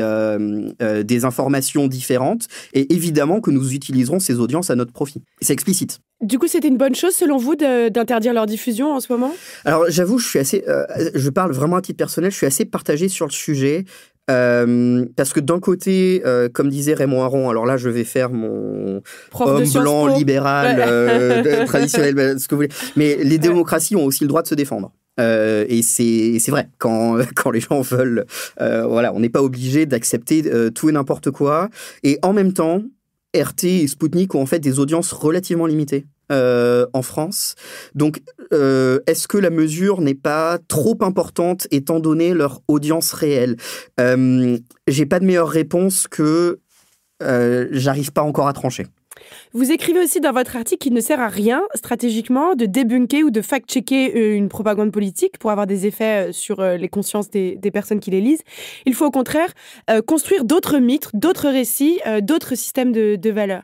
informations différentes, et évidemment que nous utiliserons ces audiences à notre profit. C'est explicite. Du coup, c'était une bonne chose, selon vous, d'interdire leur diffusion en ce moment ? Alors, j'avoue, je parle vraiment à titre personnel, je suis assez partagé sur le sujet. Parce que d'un côté, comme disait Raymond Aron, alors là je vais faire mon homme blanc, libéral, traditionnel, ce que vous voulez, mais les démocraties ont aussi le droit de se défendre. Et c'est vrai, quand les gens veulent, on n'est pas obligé d'accepter tout et n'importe quoi. Et en même temps, RT et Sputnik ont en fait des audiences relativement limitées en France. Donc, est-ce que la mesure n'est pas trop importante étant donné leur audience réelle ? J'ai pas de meilleure réponse que j'arrive pas encore à trancher. Vous écrivez aussi dans votre article qu'il ne sert à rien, stratégiquement, de débunker ou de fact-checker une propagande politique pour avoir des effets sur les consciences des personnes qui les lisent. Il faut au contraire construire d'autres mythes, d'autres récits, d'autres systèmes de valeurs.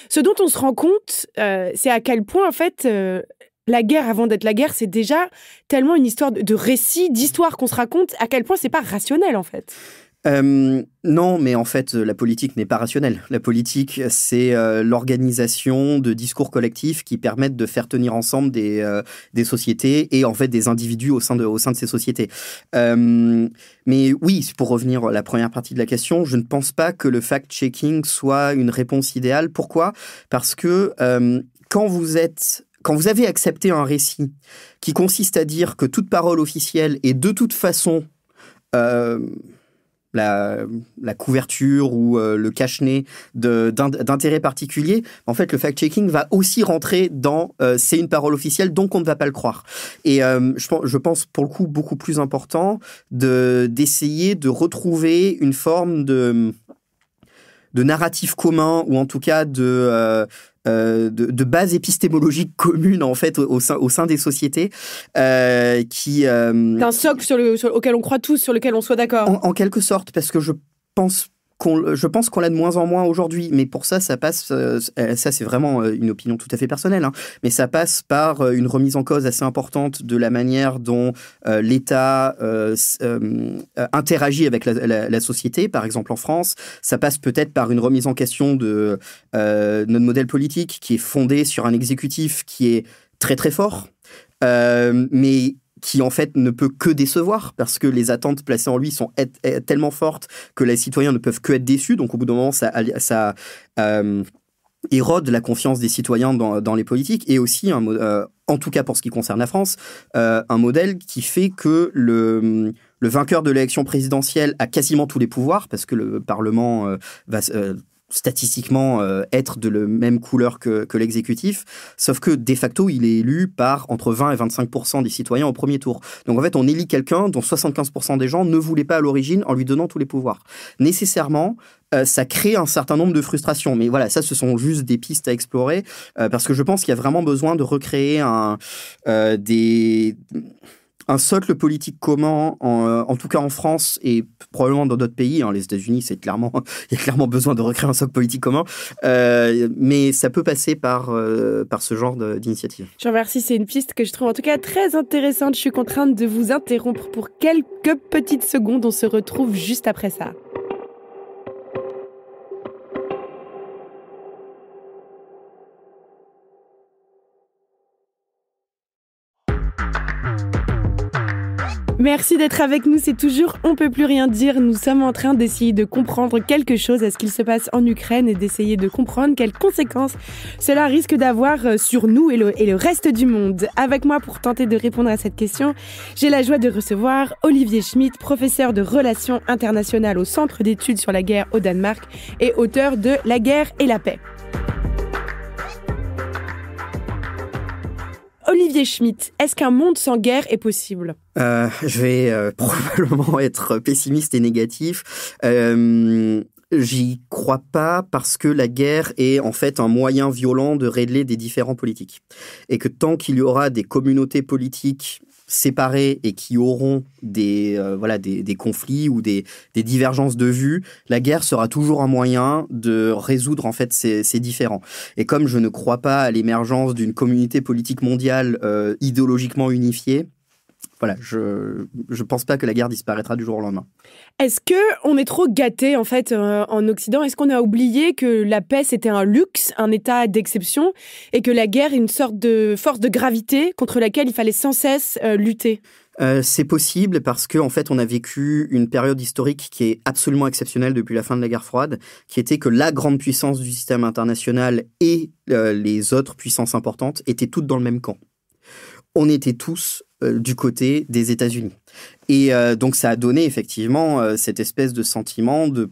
Ce dont on se rend compte, c'est à quel point, en fait, la guerre, avant d'être la guerre, c'est déjà tellement une histoire de récits, d'histoires qu'on se raconte, à quel point c'est pas rationnel, en fait. Non, mais en fait, la politique n'est pas rationnelle. La politique, c'est l'organisation de discours collectifs qui permettent de faire tenir ensemble des sociétés et en fait des individus au sein de ces sociétés. Mais oui, pour revenir à la première partie de la question, je ne pense pas que le fact-checking soit une réponse idéale. Pourquoi ? Parce que quand vous avez accepté un récit qui consiste à dire que toute parole officielle est de toute façon la couverture ou le cache-nez d'intérêt particulier, en fait, le fact-checking va aussi rentrer dans c'est une parole officielle, donc on ne va pas le croire. Et je pense, pour le coup, beaucoup plus important d'essayer de retrouver une forme de narratif commun, ou en tout cas de base épistémologique commune en fait au sein des sociétés d'un socle auquel on croit tous, sur lequel on soit d'accord. En quelque sorte, parce que je pense qu'on l'a de moins en moins aujourd'hui, mais pour ça passe, ça c'est vraiment une opinion tout à fait personnelle, hein, mais ça passe par une remise en cause assez importante de la manière dont l'État interagit avec la société, par exemple en France. Ça passe peut-être par une remise en question de notre modèle politique qui est fondé sur un exécutif qui est très très fort, mais qui en fait ne peut que décevoir parce que les attentes placées en lui sont tellement fortes que les citoyens ne peuvent que être déçus. Donc au bout d'un moment, ça érode la confiance des citoyens dans les politiques, et aussi, en tout cas pour ce qui concerne la France, un modèle qui fait que le vainqueur de l'élection présidentielle a quasiment tous les pouvoirs parce que le Parlement va statistiquement être de la même couleur que l'exécutif, sauf que de facto, il est élu par entre 20 et 25% des citoyens au premier tour. Donc en fait, on élit quelqu'un dont 75% des gens ne voulaient pas à l'origine en lui donnant tous les pouvoirs. Nécessairement, ça crée un certain nombre de frustrations. Mais voilà, ça, ce sont juste des pistes à explorer, parce que je pense qu'il y a vraiment besoin de recréer un socle politique commun, en tout cas en France et probablement dans d'autres pays. Hein, les États-Unis, il y a clairement besoin de recréer un socle politique commun, mais ça peut passer par ce genre d'initiative. Je vous remercie, c'est une piste que je trouve en tout cas très intéressante. Je suis contrainte de vous interrompre pour quelques petites secondes. On se retrouve juste après ça. Merci d'être avec nous, c'est toujours On peut plus rien dire. Nous sommes en train d'essayer de comprendre quelque chose à ce qu'il se passe en Ukraine et d'essayer de comprendre quelles conséquences cela risque d'avoir sur nous et le reste du monde. Avec moi pour tenter de répondre à cette question, j'ai la joie de recevoir Olivier Schmitt, professeur de relations internationales au Centre d'études sur la guerre au Danemark et auteur de La guerre et la paix. Olivier Schmitt, est-ce qu'un monde sans guerre est possible ? Je vais probablement être pessimiste et négatif. J'y crois pas parce que la guerre est en fait un moyen violent de régler des différends politiques. Et que tant qu'il y aura des communautés politiques séparées et qui auront des conflits ou des divergences de vues, la guerre sera toujours un moyen de résoudre en fait ces différends. Et comme je ne crois pas à l'émergence d'une communauté politique mondiale idéologiquement unifiée, voilà, je pense pas que la guerre disparaîtra du jour au lendemain. Est-ce qu'on est trop gâté en fait en Occident ? Est-ce qu'on a oublié que la paix c'était un luxe, un état d'exception, et que la guerre est une sorte de force de gravité contre laquelle il fallait sans cesse lutter ? C'est possible parce que en fait, on a vécu une période historique qui est absolument exceptionnelle depuis la fin de la guerre froide, qui était que la grande puissance du système international et les autres puissances importantes étaient toutes dans le même camp. On était tous du côté des États-Unis. Et donc, ça a donné effectivement cette espèce de sentiment de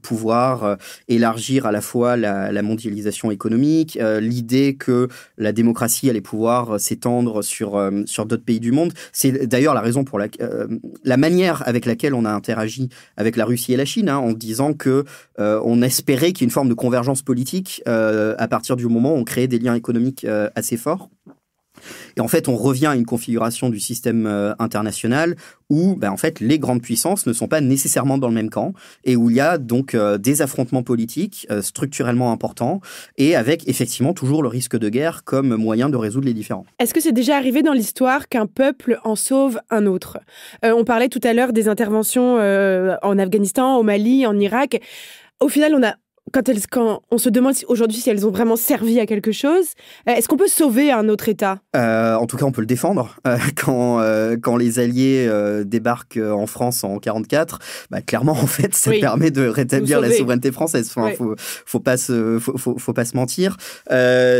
pouvoir élargir à la fois la mondialisation économique, l'idée que la démocratie allait pouvoir s'étendre sur d'autres pays du monde. C'est d'ailleurs la raison pour la manière avec laquelle on a interagi avec la Russie et la Chine, en disant que on espérait qu'il y ait une forme de convergence politique à partir du moment où on créait des liens économiques assez forts. Et en fait, on revient à une configuration du système international où, en fait, les grandes puissances ne sont pas nécessairement dans le même camp et où il y a donc des affrontements politiques structurellement importants et avec effectivement toujours le risque de guerre comme moyen de résoudre les différends. Est-ce que c'est déjà arrivé dans l'histoire qu'un peuple en sauve un autre ? On parlait tout à l'heure des interventions en Afghanistan, au Mali, en Irak. Au final, quand on se demande aujourd'hui si elles ont vraiment servi à quelque chose, est-ce qu'on peut sauver un autre État ? En tout cas, on peut le défendre. Quand les Alliés débarquent en France en 1944, clairement, en fait, ça permet de rétablir la souveraineté française. Enfin, faut pas se mentir.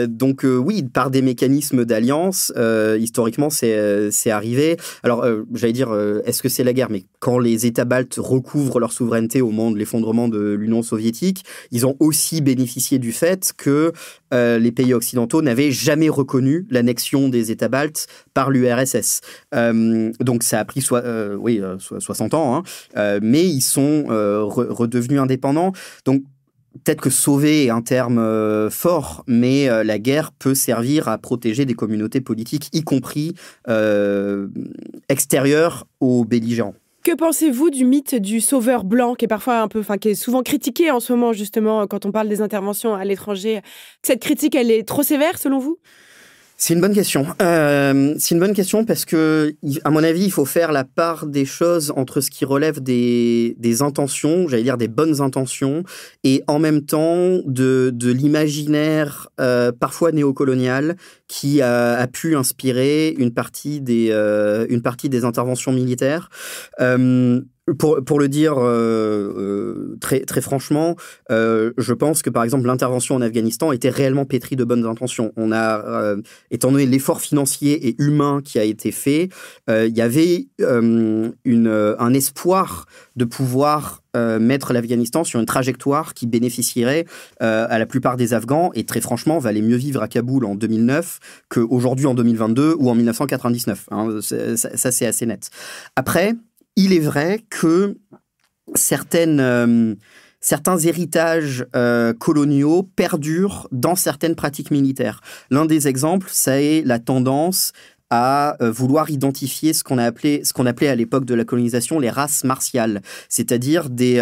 Donc, oui, par des mécanismes d'alliance, historiquement, c'est arrivé. Alors, j'allais dire, est-ce que c'est la guerre ? Mais quand les États baltes recouvrent leur souveraineté au moment de l'effondrement de l'Union soviétique, ils ont aussi bénéficié du fait que les pays occidentaux n'avaient jamais reconnu l'annexion des États baltes par l'URSS. Donc ça a pris 60 ans, mais ils sont redevenus indépendants. Donc peut-être que sauver est un terme fort, mais la guerre peut servir à protéger des communautés politiques, y compris extérieures aux belligérants. Que pensez-vous du mythe du sauveur blanc qui est qui est souvent critiqué en ce moment, justement, quand on parle des interventions à l'étranger ? Cette critique, elle est trop sévère, selon vous ? C'est une bonne question. C'est une bonne question parce que, à mon avis, il faut faire la part des choses entre ce qui relève des intentions, j'allais dire des bonnes intentions, et en même temps de l'imaginaire parfois néocolonial qui a pu inspirer une partie des interventions militaires. Pour le dire très, très franchement, je pense que, par exemple, l'intervention en Afghanistan était réellement pétrie de bonnes intentions. On a, étant donné l'effort financier et humain qui a été fait, il y avait un espoir de pouvoir mettre l'Afghanistan sur une trajectoire qui bénéficierait à la plupart des Afghans et très franchement valait mieux vivre à Kaboul en 2009 qu'aujourd'hui en 2022 ou en 1999. Ça, c'est assez net. Après, il est vrai que certains héritages coloniaux perdurent dans certaines pratiques militaires. L'un des exemples, ça est la tendance à vouloir identifier ce qu'on appelait à l'époque de la colonisation les races martiales, c'est-à-dire des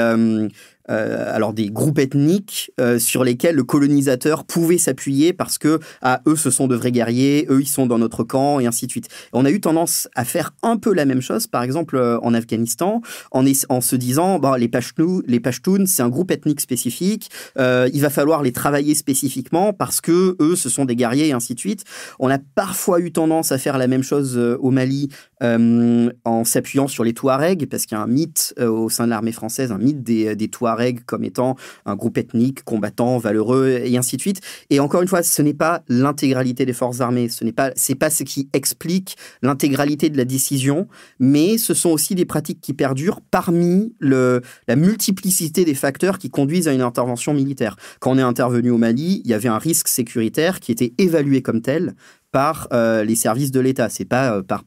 groupes ethniques sur lesquels le colonisateur pouvait s'appuyer parce que eux ce sont de vrais guerriers, eux ils sont dans notre camp et ainsi de suite. Et on a eu tendance à faire un peu la même chose, par exemple en Afghanistan, en se disant les Pashtuns c'est un groupe ethnique spécifique, il va falloir les travailler spécifiquement parce que eux ce sont des guerriers et ainsi de suite. On a parfois eu tendance à faire la même chose au Mali en s'appuyant sur les Touaregs parce qu'il y a un mythe au sein de l'armée française, un mythe des Touaregs comme étant un groupe ethnique, combattant, valeureux, et ainsi de suite. Et encore une fois, ce n'est pas l'intégralité des forces armées, c'est pas ce qui explique l'intégralité de la décision, mais ce sont aussi des pratiques qui perdurent parmi la multiplicité des facteurs qui conduisent à une intervention militaire. Quand on est intervenu au Mali, il y avait un risque sécuritaire qui était évalué comme tel par les services de l'État. C'est pas par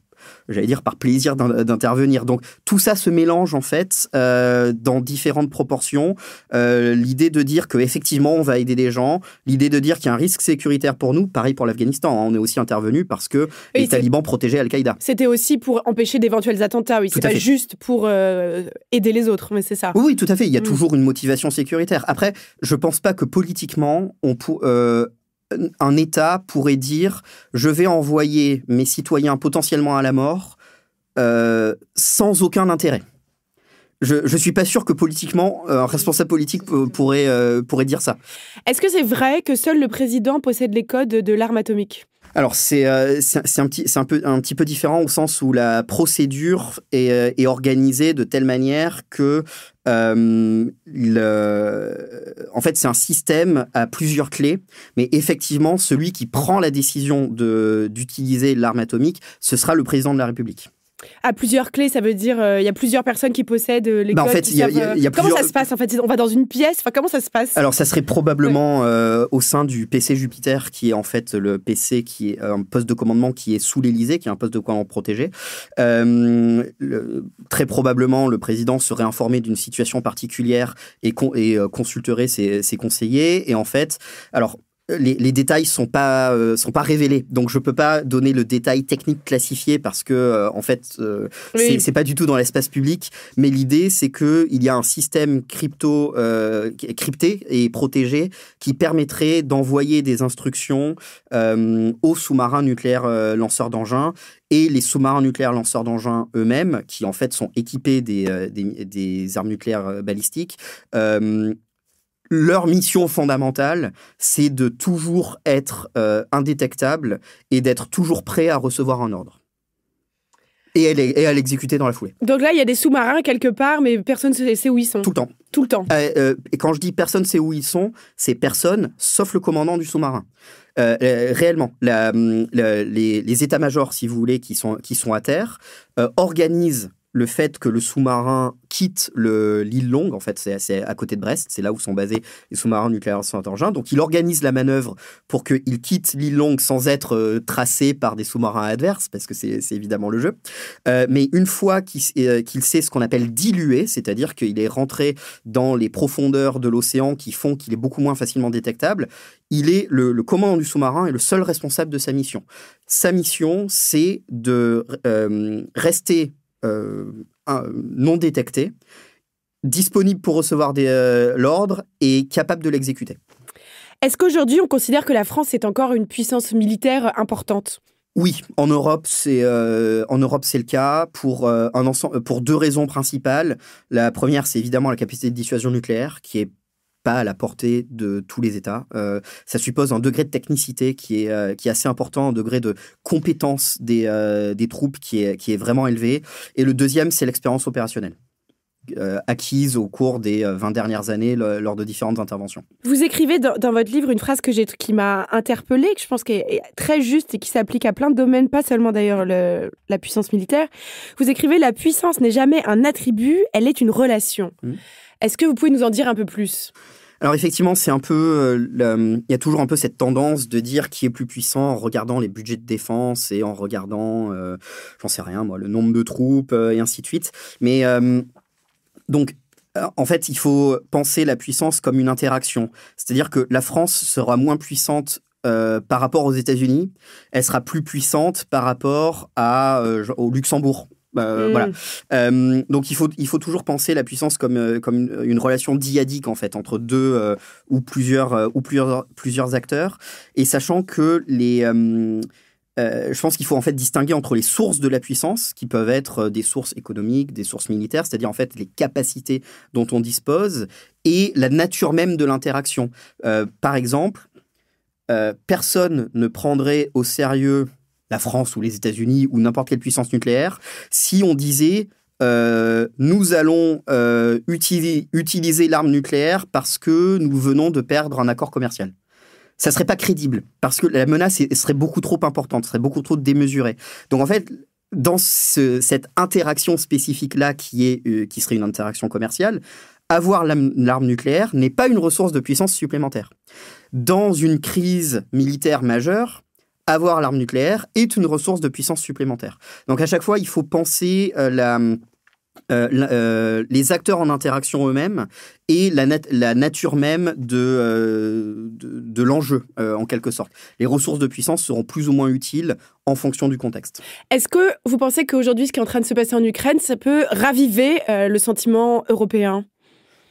plaisir d'intervenir. Donc, tout ça se mélange, en fait, dans différentes proportions. L'idée de dire qu'effectivement, on va aider des gens. L'idée de dire qu'il y a un risque sécuritaire pour nous. Pareil pour l'Afghanistan. On est aussi intervenu parce que les talibans protégeaient Al-Qaïda. C'était aussi pour empêcher d'éventuels attentats, oui. C'est pas juste pour aider les autres, mais c'est ça. Oui, tout à fait. Il y a toujours une motivation sécuritaire. Après, je pense pas que politiquement, un État pourrait dire « je vais envoyer mes citoyens potentiellement à la mort sans aucun intérêt ». Je suis pas sûr que politiquement, un responsable politique pourrait dire ça. Est-ce que c'est vrai que seul le président possède les codes de l'arme atomique ? Alors c'est un petit peu différent au sens où la procédure est organisée de telle manière que en fait c'est un système à plusieurs clés, mais effectivement celui qui prend la décision d'utiliser l'arme atomique, ce sera le président de la République. À plusieurs clés, ça veut dire il y a plusieurs personnes qui possèdent les codes. En fait, y a comment ça se passe en fait? On va dans une pièce. Enfin, comment ça se passe? Alors, ça serait probablement au sein du PC Jupiter, qui est en fait le PC qui est un poste de commandement qui est sous l'Élysée, qui est un poste de commandement protégé. Très probablement, le président serait informé d'une situation particulière et consulterait ses conseillers. Et en fait, alors. Les détails sont pas révélés, donc je peux pas donner le détail technique classifié parce que en fait c'est pas du tout dans l'espace public. Mais l'idée c'est que il y a un système crypté et protégé qui permettrait d'envoyer des instructions aux sous-marins nucléaires lanceurs d'engins. Et les sous-marins nucléaires lanceurs d'engins eux-mêmes, qui en fait sont équipés des armes nucléaires balistiques. Leur mission fondamentale, c'est de toujours être indétectable et d'être toujours prêt à recevoir un ordre. Et à l'exécuter dans la foulée. Donc là, il y a des sous-marins quelque part, mais personne ne sait où ils sont. Tout le temps. Tout le temps. Et quand je dis personne ne sait où ils sont, c'est personne, sauf le commandant du sous-marin. Réellement, les états-majors, si vous voulez, qui sont à terre, organisent le fait que le sous-marin quitte l'île Longue, en fait, c'est à côté de Brest, c'est là où sont basés les sous-marins nucléaires lanceurs d'engins. Donc, il organise la manœuvre pour qu'il quitte l'île Longue sans être tracé par des sous-marins adverses, parce que c'est évidemment le jeu. Mais une fois qu'il sait ce qu'on appelle diluer, c'est-à-dire qu'il est rentré dans les profondeurs de l'océan qui font qu'il est beaucoup moins facilement détectable, il est le commandant du sous-marin est le seul responsable de sa mission. Sa mission, c'est de rester non détecté, disponible pour recevoir l'ordre et capable de l'exécuter. Est-ce qu'aujourd'hui, on considère que la France est encore une puissance militaire importante ? Oui, en Europe, c'est le cas pour deux raisons principales. La première, c'est évidemment la capacité de dissuasion nucléaire, qui est pas à la portée de tous les États. Ça suppose un degré de technicité qui est assez important, un degré de compétence des troupes qui est vraiment élevé. Et le deuxième, c'est l'expérience opérationnelle, acquise au cours des 20 dernières années lors de différentes interventions. Vous écrivez dans votre livre une phrase qui m'a interpellée, que je pense qu'elle est très juste et qui s'applique à plein de domaines, pas seulement d'ailleurs la puissance militaire. Vous écrivez « La puissance n'est jamais un attribut, elle est une relation ». Est-ce que vous pouvez nous en dire un peu plus ? Alors effectivement, c'est un peu, il y a toujours un peu cette tendance de dire qui est plus puissant en regardant les budgets de défense et en regardant, j'en sais rien moi, le nombre de troupes et ainsi de suite. Mais donc, en fait, il faut penser la puissance comme une interaction. C'est-à-dire que la France sera moins puissante par rapport aux États-Unis, elle sera plus puissante par rapport au Luxembourg. Voilà. Donc il faut toujours penser la puissance comme une relation dyadique en fait entre deux ou plusieurs acteurs, et sachant que je pense qu'il faut en fait distinguer entre les sources de la puissance qui peuvent être des sources économiques, des sources militaires, c'est-à-dire en fait les capacités dont on dispose, et la nature même de l'interaction. Par exemple, personne ne prendrait au sérieux la France ou les États-Unis ou n'importe quelle puissance nucléaire, si on disait nous allons utiliser l'arme nucléaire parce que nous venons de perdre un accord commercial. Ça serait pas crédible, parce que la menace serait beaucoup trop importante, serait beaucoup trop démesurée. Donc en fait, dans cette interaction spécifique-là qui serait une interaction commerciale, avoir l'arme nucléaire n'est pas une ressource de puissance supplémentaire. Dans une crise militaire majeure, avoir l'arme nucléaire est une ressource de puissance supplémentaire. Donc à chaque fois, il faut penser les acteurs en interaction eux-mêmes et la nature même de l'enjeu, en quelque sorte. Les ressources de puissance seront plus ou moins utiles en fonction du contexte. Est-ce que vous pensez qu'aujourd'hui, ce qui est en train de se passer en Ukraine, ça peut raviver le sentiment européen ?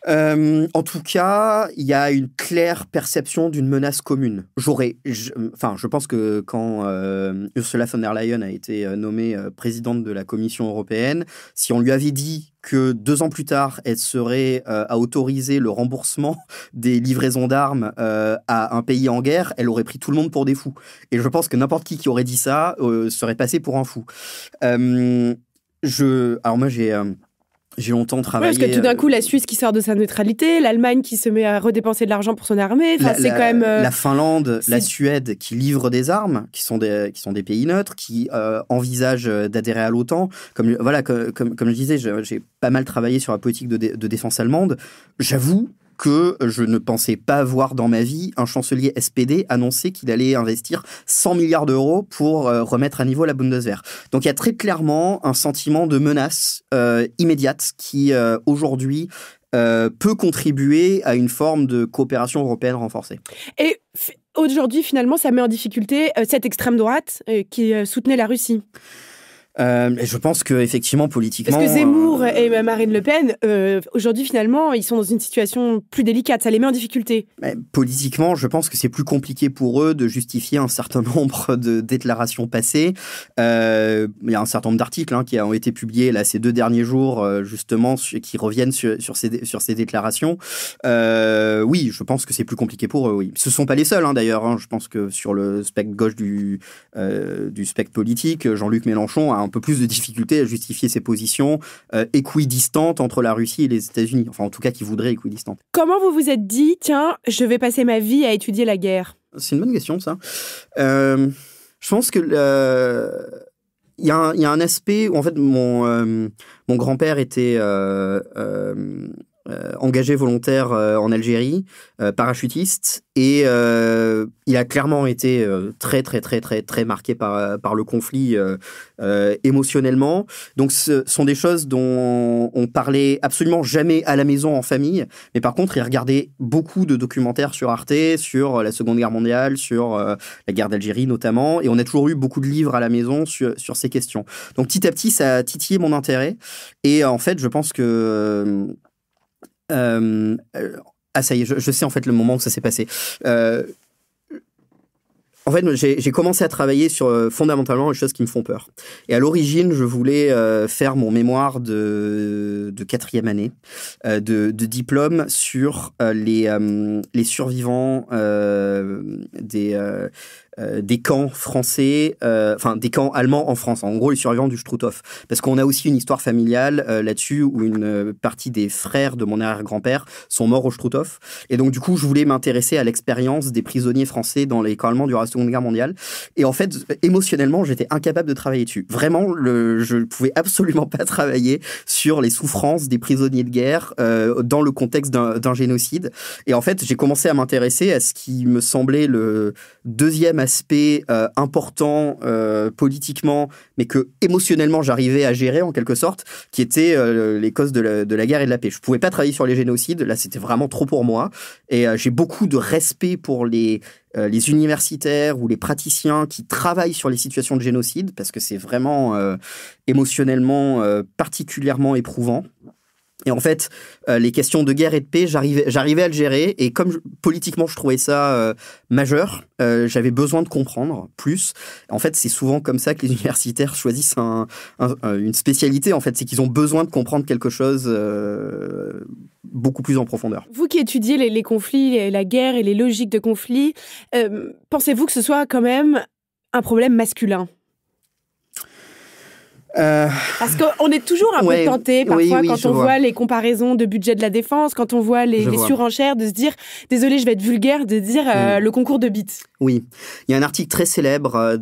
En tout cas, il y a une claire perception d'une menace commune. Je pense que quand Ursula von der Leyen a été nommée présidente de la Commission européenne, si on lui avait dit que 2 ans plus tard, elle serait à autoriser le remboursement des livraisons d'armes à un pays en guerre, elle aurait pris tout le monde pour des fous. Et je pense que n'importe qui aurait dit ça serait passé pour un fou. Alors moi, j'ai longtemps travaillé... Oui, parce que tout d'un coup, la Suisse qui sort de sa neutralité, l'Allemagne qui se met à redépenser de l'argent pour son armée, c'est quand même... La Finlande, la Suède qui livrent des armes, qui sont des pays neutres, qui envisagent d'adhérer à l'OTAN. Comme je disais, j'ai pas mal travaillé sur la politique de défense allemande. J'avoue que je ne pensais pas voir dans ma vie un chancelier SPD annoncer qu'il allait investir 100 milliards d'euros pour remettre à niveau la Bundeswehr. Donc il y a très clairement un sentiment de menace immédiate qui, aujourd'hui, peut contribuer à une forme de coopération européenne renforcée. Et aujourd'hui, finalement, ça met en difficulté cette extrême droite qui soutenait la Russie. Je pense qu'effectivement, politiquement... Parce que Zemmour et Marine Le Pen, aujourd'hui, finalement, ils sont dans une situation plus délicate. Ça les met en difficulté. Politiquement, je pense que c'est plus compliqué pour eux de justifier un certain nombre de déclarations passées. Il y a un certain nombre d'articles qui ont été publiés là, ces 2 derniers jours, justement, qui reviennent sur ces déclarations. Oui, je pense que c'est plus compliqué pour eux, oui. Ce ne sont pas les seuls, d'ailleurs. Je pense que sur le spectre gauche du spectre politique, Jean-Luc Mélenchon a un peu plus de difficulté à justifier ses positions équidistantes entre la Russie et les États-Unis. Enfin, en tout cas, qui voudraient équidistantes. Comment vous vous êtes dit, tiens, je vais passer ma vie à étudier la guerre ? C'est une bonne question, ça. Je pense que il y a un aspect où, en fait, mon grand-père était engagé volontaire en Algérie, parachutiste, et il a clairement été très, très, très, très, très marqué par le conflit émotionnellement. Donc, ce sont des choses dont on parlait absolument jamais à la maison en famille, mais par contre, il regardait beaucoup de documentaires sur Arte, sur la Seconde Guerre mondiale, sur la guerre d'Algérie notamment, et on a toujours eu beaucoup de livres à la maison sur ces questions. Donc, petit à petit, ça a titillé mon intérêt, et en fait, je pense que... ça y est, je sais en fait le moment où ça s'est passé. En fait, j'ai commencé à travailler sur fondamentalement les choses qui me font peur. Et à l'origine, je voulais faire mon mémoire de 4e année de diplôme sur les survivants des camps français, des camps allemands en France. En gros, les survivants du Struthof. Parce qu'on a aussi une histoire familiale là-dessus où une partie des frères de mon arrière-grand-père sont morts au Struthof. Et donc, du coup, je voulais m'intéresser à l'expérience des prisonniers français dans les camps allemands durant la Seconde Guerre mondiale. Et en fait, émotionnellement, j'étais incapable de travailler dessus. Vraiment, je ne pouvais absolument pas travailler sur les souffrances des prisonniers de guerre dans le contexte d'un génocide. Et en fait, j'ai commencé à m'intéresser à ce qui me semblait le deuxième aspect important politiquement, mais que émotionnellement j'arrivais à gérer en quelque sorte, qui était les causes de la guerre et de la paix. Je pouvais pas travailler sur les génocides, là c'était vraiment trop pour moi, et j'ai beaucoup de respect pour les universitaires ou les praticiens qui travaillent sur les situations de génocide, parce que c'est vraiment émotionnellement particulièrement éprouvant. Et en fait, les questions de guerre et de paix, j'arrivais à le gérer. Et comme politiquement, je trouvais ça majeur, j'avais besoin de comprendre plus. En fait, c'est souvent comme ça que les universitaires choisissent une spécialité. En fait, c'est qu'ils ont besoin de comprendre quelque chose beaucoup plus en profondeur. Vous qui étudiez les conflits, la guerre et les logiques de conflit, pensez-vous que ce soit quand même un problème masculin ? Parce qu'on est toujours un peu tenté parfois quand on voit les comparaisons de budget de la défense, quand on voit les surenchères, de se dire, désolé je vais être vulgaire, de dire le concours de bits. Oui, il y a un article très célèbre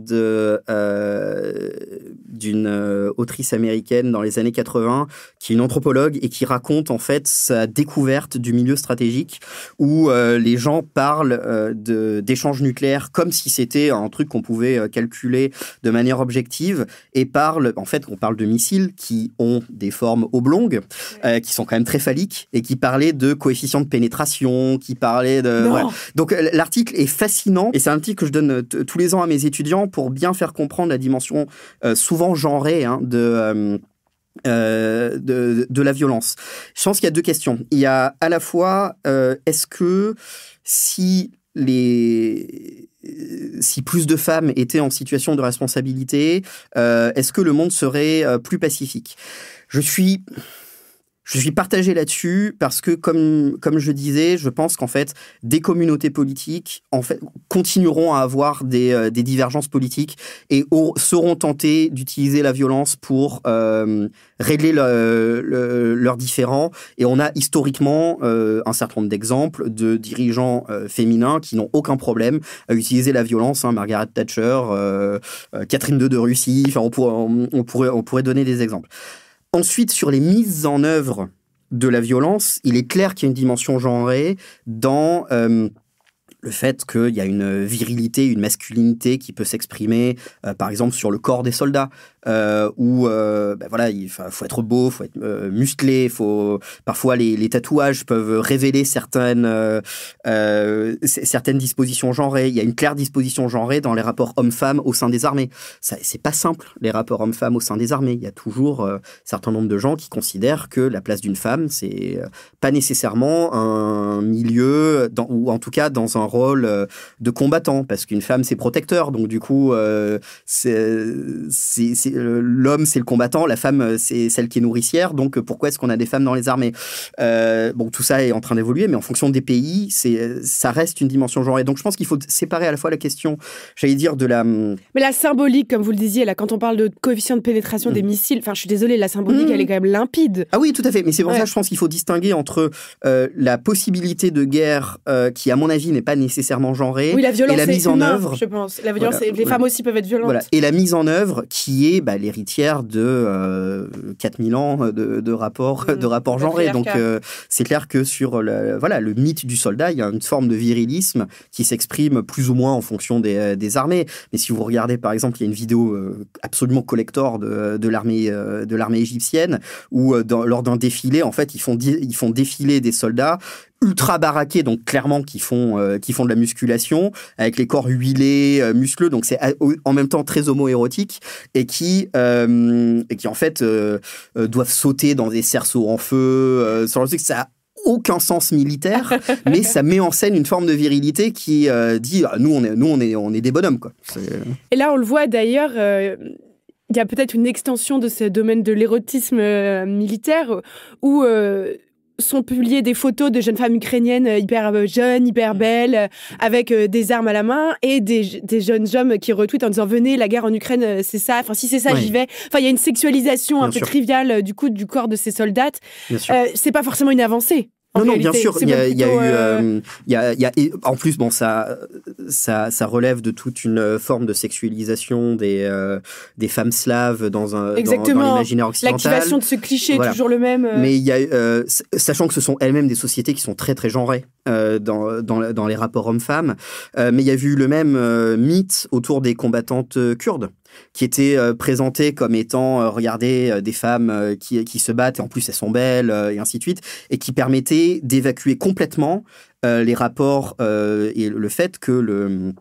d'une autrice américaine dans les années 80 qui est une anthropologue et qui raconte en fait sa découverte du milieu stratégique où les gens parlent d'échanges nucléaires comme si c'était un truc qu'on pouvait calculer de manière objective et on parle de missiles qui ont des formes oblongues, qui sont quand même très phalliques et qui parlaient de coefficient de pénétration, qui parlaient de... Ouais. Donc l'article est fascinant et c'est un article que je donne tous les ans à mes étudiants pour bien faire comprendre la dimension souvent genrée de la violence. Je pense qu'il y a deux questions. Il y a à la fois, est-ce que si plus de femmes étaient en situation de responsabilité, est-ce que le monde serait plus pacifique ? Je suis partagé là-dessus parce que, comme je disais, je pense qu'en fait, des communautés politiques continueront à avoir des divergences politiques et seront tentées d'utiliser la violence pour régler leurs différends. Et on a historiquement un certain nombre d'exemples de dirigeants féminins qui n'ont aucun problème à utiliser la violence. Margaret Thatcher, Catherine II de Russie, enfin, on pourrait donner des exemples. Ensuite, sur les mises en œuvre de la violence, il est clair qu'il y a une dimension genrée dans le fait qu'il y a une virilité, une masculinité qui peut s'exprimer, par exemple, sur le corps des soldats, où il faut être beau, il faut être musclé, parfois les tatouages peuvent révéler certaines dispositions genrées. Il y a une claire disposition genrée dans les rapports hommes-femmes au sein des armées. C'est pas simple, les rapports hommes-femmes au sein des armées. Il y a toujours un certain nombre de gens qui considèrent que la place d'une femme, c'est pas nécessairement un milieu, ou en tout cas dans un rôle de combattant, parce qu'une femme, c'est protecteur. Donc du coup, l'homme, c'est le combattant, la femme, c'est celle qui est nourricière. Donc pourquoi est-ce qu'on a des femmes dans les armées ? Tout ça est en train d'évoluer, mais en fonction des pays, ça reste une dimension genrée. Donc je pense qu'il faut séparer à la fois la question, j'allais dire, de la... Mais la symbolique, comme vous le disiez, là, quand on parle de coefficient de pénétration des missiles, enfin, je suis désolée, la symbolique, elle est quand même limpide. Ah oui, tout à fait. Mais c'est pour ça, je pense qu'il faut distinguer entre la possibilité de guerre, qui, à mon avis, n'est pas nécessairement genrée, oui, la violence, et la mise en œuvre. Je pense. La violence, les femmes aussi peuvent être violentes. Voilà. Et la mise en œuvre, qui est l'héritière de 4000 ans de rapports genrés. Donc, c'est clair que sur le mythe du soldat, il y a une forme de virilisme qui s'exprime plus ou moins en fonction des armées. Mais si vous regardez, par exemple, il y a une vidéo absolument collector de l'armée égyptienne où, lors d'un défilé, en fait, ils font défiler des soldats ultra baraqués, donc clairement qui font de la musculation, avec les corps huilés, muscleux, donc c'est en même temps très homo-érotique, et qui en fait doivent sauter dans des cerceaux en feu, sur le truc, ça a aucun sens militaire, mais ça met en scène une forme de virilité qui dit nous on est des bonhommes, quoi. Et là on le voit d'ailleurs. Il y a peut-être une extension de ce domaine de l'érotisme militaire où sont publiées des photos de jeunes femmes ukrainiennes hyper jeunes, hyper belles, avec des armes à la main, et des jeunes hommes qui retweetent en disant « Venez, la guerre en Ukraine, c'est ça. Enfin, si c'est ça, j'y vais. » Enfin, il y a une sexualisation un peu triviale du corps de ces soldates. C'est pas forcément une avancée. Non, bien sûr, il y a en plus, ça relève de toute une forme de sexualisation des femmes slaves dans l'imaginaire occidental. L'activation de ce cliché est toujours le même. Mais il y a, sachant que ce sont elles-mêmes des sociétés qui sont très très genrées dans les rapports hommes-femmes, mais il y a eu le même mythe autour des combattantes kurdes, qui étaient présentées comme étant, regardez, des femmes qui se battent, et en plus elles sont belles, et ainsi de suite, et qui permettaient d'évacuer complètement les rapports et le fait que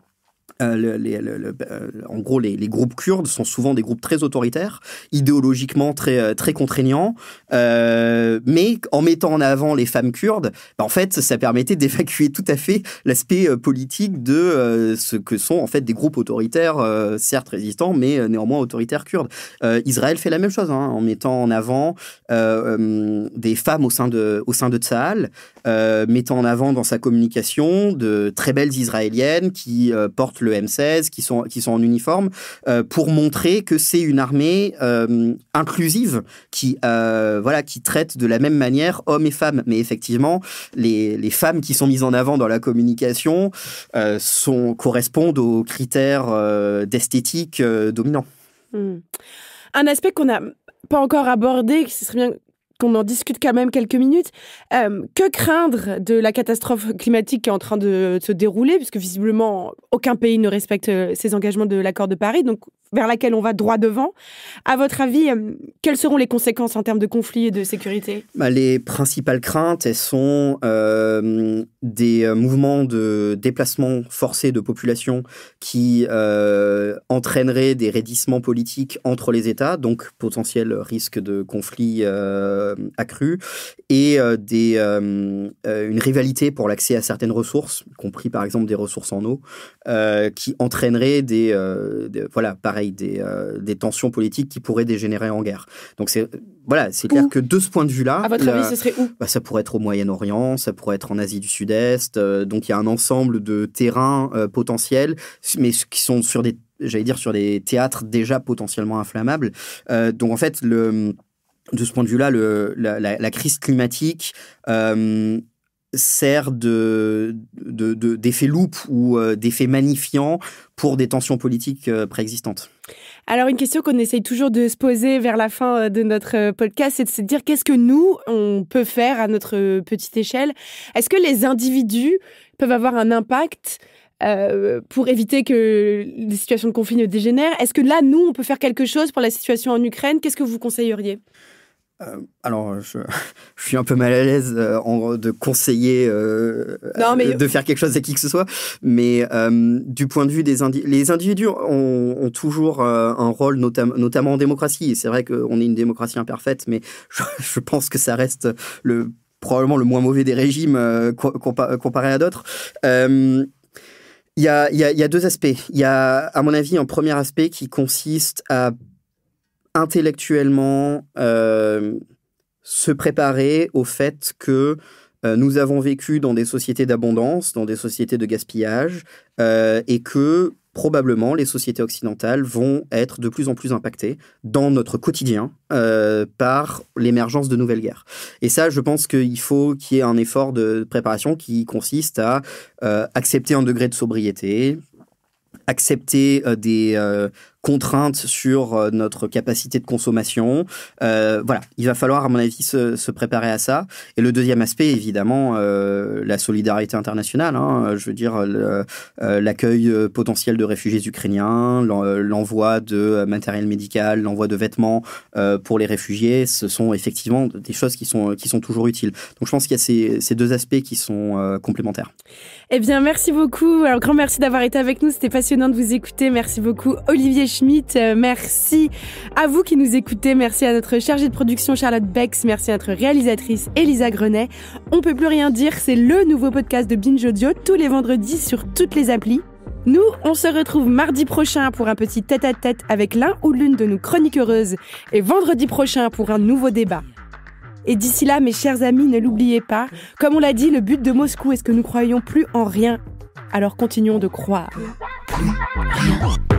en gros, les groupes kurdes sont souvent des groupes très autoritaires, idéologiquement très, très contraignants, mais en mettant en avant les femmes kurdes, en fait, ça permettait d'évacuer tout à fait l'aspect politique de ce que sont en fait des groupes autoritaires, certes résistants, mais néanmoins autoritaires kurdes. Israël fait la même chose, en mettant en avant des femmes au sein de Tsahal, mettant en avant dans sa communication de très belles Israéliennes qui portent le M16, qui sont en uniforme, pour montrer que c'est une armée inclusive qui traite de la même manière hommes et femmes. Mais effectivement, les femmes qui sont mises en avant dans la communication correspondent aux critères d'esthétique dominants. Un aspect qu'on n'a pas encore abordé, ce serait bien qu'on en discute quand même quelques minutes. Que craindre de la catastrophe climatique qui est en train de se dérouler, puisque visiblement aucun pays ne respecte ses engagements de l'accord de Paris. Donc vers laquelle on va droit devant. À votre avis, quelles seront les conséquences en termes de conflits et de sécurité ? Les principales craintes, elles sont des mouvements de déplacement forcé de population qui entraîneraient des raidissements politiques entre les États, donc potentiel risque de conflit accru, et une rivalité pour l'accès à certaines ressources, y compris par exemple des ressources en eau, qui entraînerait des tensions politiques qui pourraient dégénérer en guerre. Donc c'est clair que de ce point de vue-là... À votre avis, ce serait où ? Ça pourrait être au Moyen-Orient, ça pourrait être en Asie du Sud-Est, donc il y a un ensemble de terrains potentiels, mais qui sont sur des théâtres déjà potentiellement inflammables. Donc en fait, de ce point de vue-là, la crise climatique sert d'effet loupe ou d'effet magnifiant pour des tensions politiques préexistantes. Alors, une question qu'on essaye toujours de se poser vers la fin de notre podcast, c'est de se dire qu'est-ce que nous, on peut faire à notre petite échelle ? Est-ce que les individus peuvent avoir un impact pour éviter que les situations de conflit ne dégénèrent ? Est-ce que là, nous, on peut faire quelque chose pour la situation en Ukraine ? Qu'est-ce que vous conseilleriez ? Alors, je suis un peu mal à l'aise de conseiller de faire quelque chose à qui que ce soit, mais du point de vue les individus ont toujours un rôle, notamment en démocratie. Et c'est vrai qu'on est une démocratie imparfaite, mais je pense que ça reste probablement le moins mauvais des régimes comparé à d'autres. Il y a deux aspects. Il y a, à mon avis, un premier aspect qui consiste à intellectuellement se préparer au fait que nous avons vécu dans des sociétés d'abondance, dans des sociétés de gaspillage, et que probablement les sociétés occidentales vont être de plus en plus impactées dans notre quotidien par l'émergence de nouvelles guerres. Et ça, je pense qu'il faut qu'il y ait un effort de préparation qui consiste à accepter un degré de sobriété, accepter des contraintes sur notre capacité de consommation. Il va falloir, à mon avis, se préparer à ça. Et le deuxième aspect, évidemment, la solidarité internationale. Je veux dire, l'accueil potentiel de réfugiés ukrainiens, l'envoi de matériel médical, l'envoi de vêtements pour les réfugiés, ce sont effectivement des choses qui sont toujours utiles. Donc je pense qu'il y a ces deux aspects qui sont complémentaires. Eh bien, merci beaucoup. Alors, grand merci d'avoir été avec nous. C'était passionnant de vous écouter. Merci beaucoup, Olivier Schmitt. Merci à vous qui nous écoutez. Merci à notre chargée de production, Charlotte Bex. Merci à notre réalisatrice, Elisa Grenet. On peut plus rien dire. C'est le nouveau podcast de Binge Audio tous les vendredis sur toutes les applis. Nous, on se retrouve mardi prochain pour un petit tête-à-tête avec l'un ou l'une de nos chroniqueuses et vendredi prochain pour un nouveau débat. Et d'ici là, mes chers amis, ne l'oubliez pas, comme on l'a dit, le but de Moscou est ce que nous croyons plus en rien. Alors continuons de croire. Rien.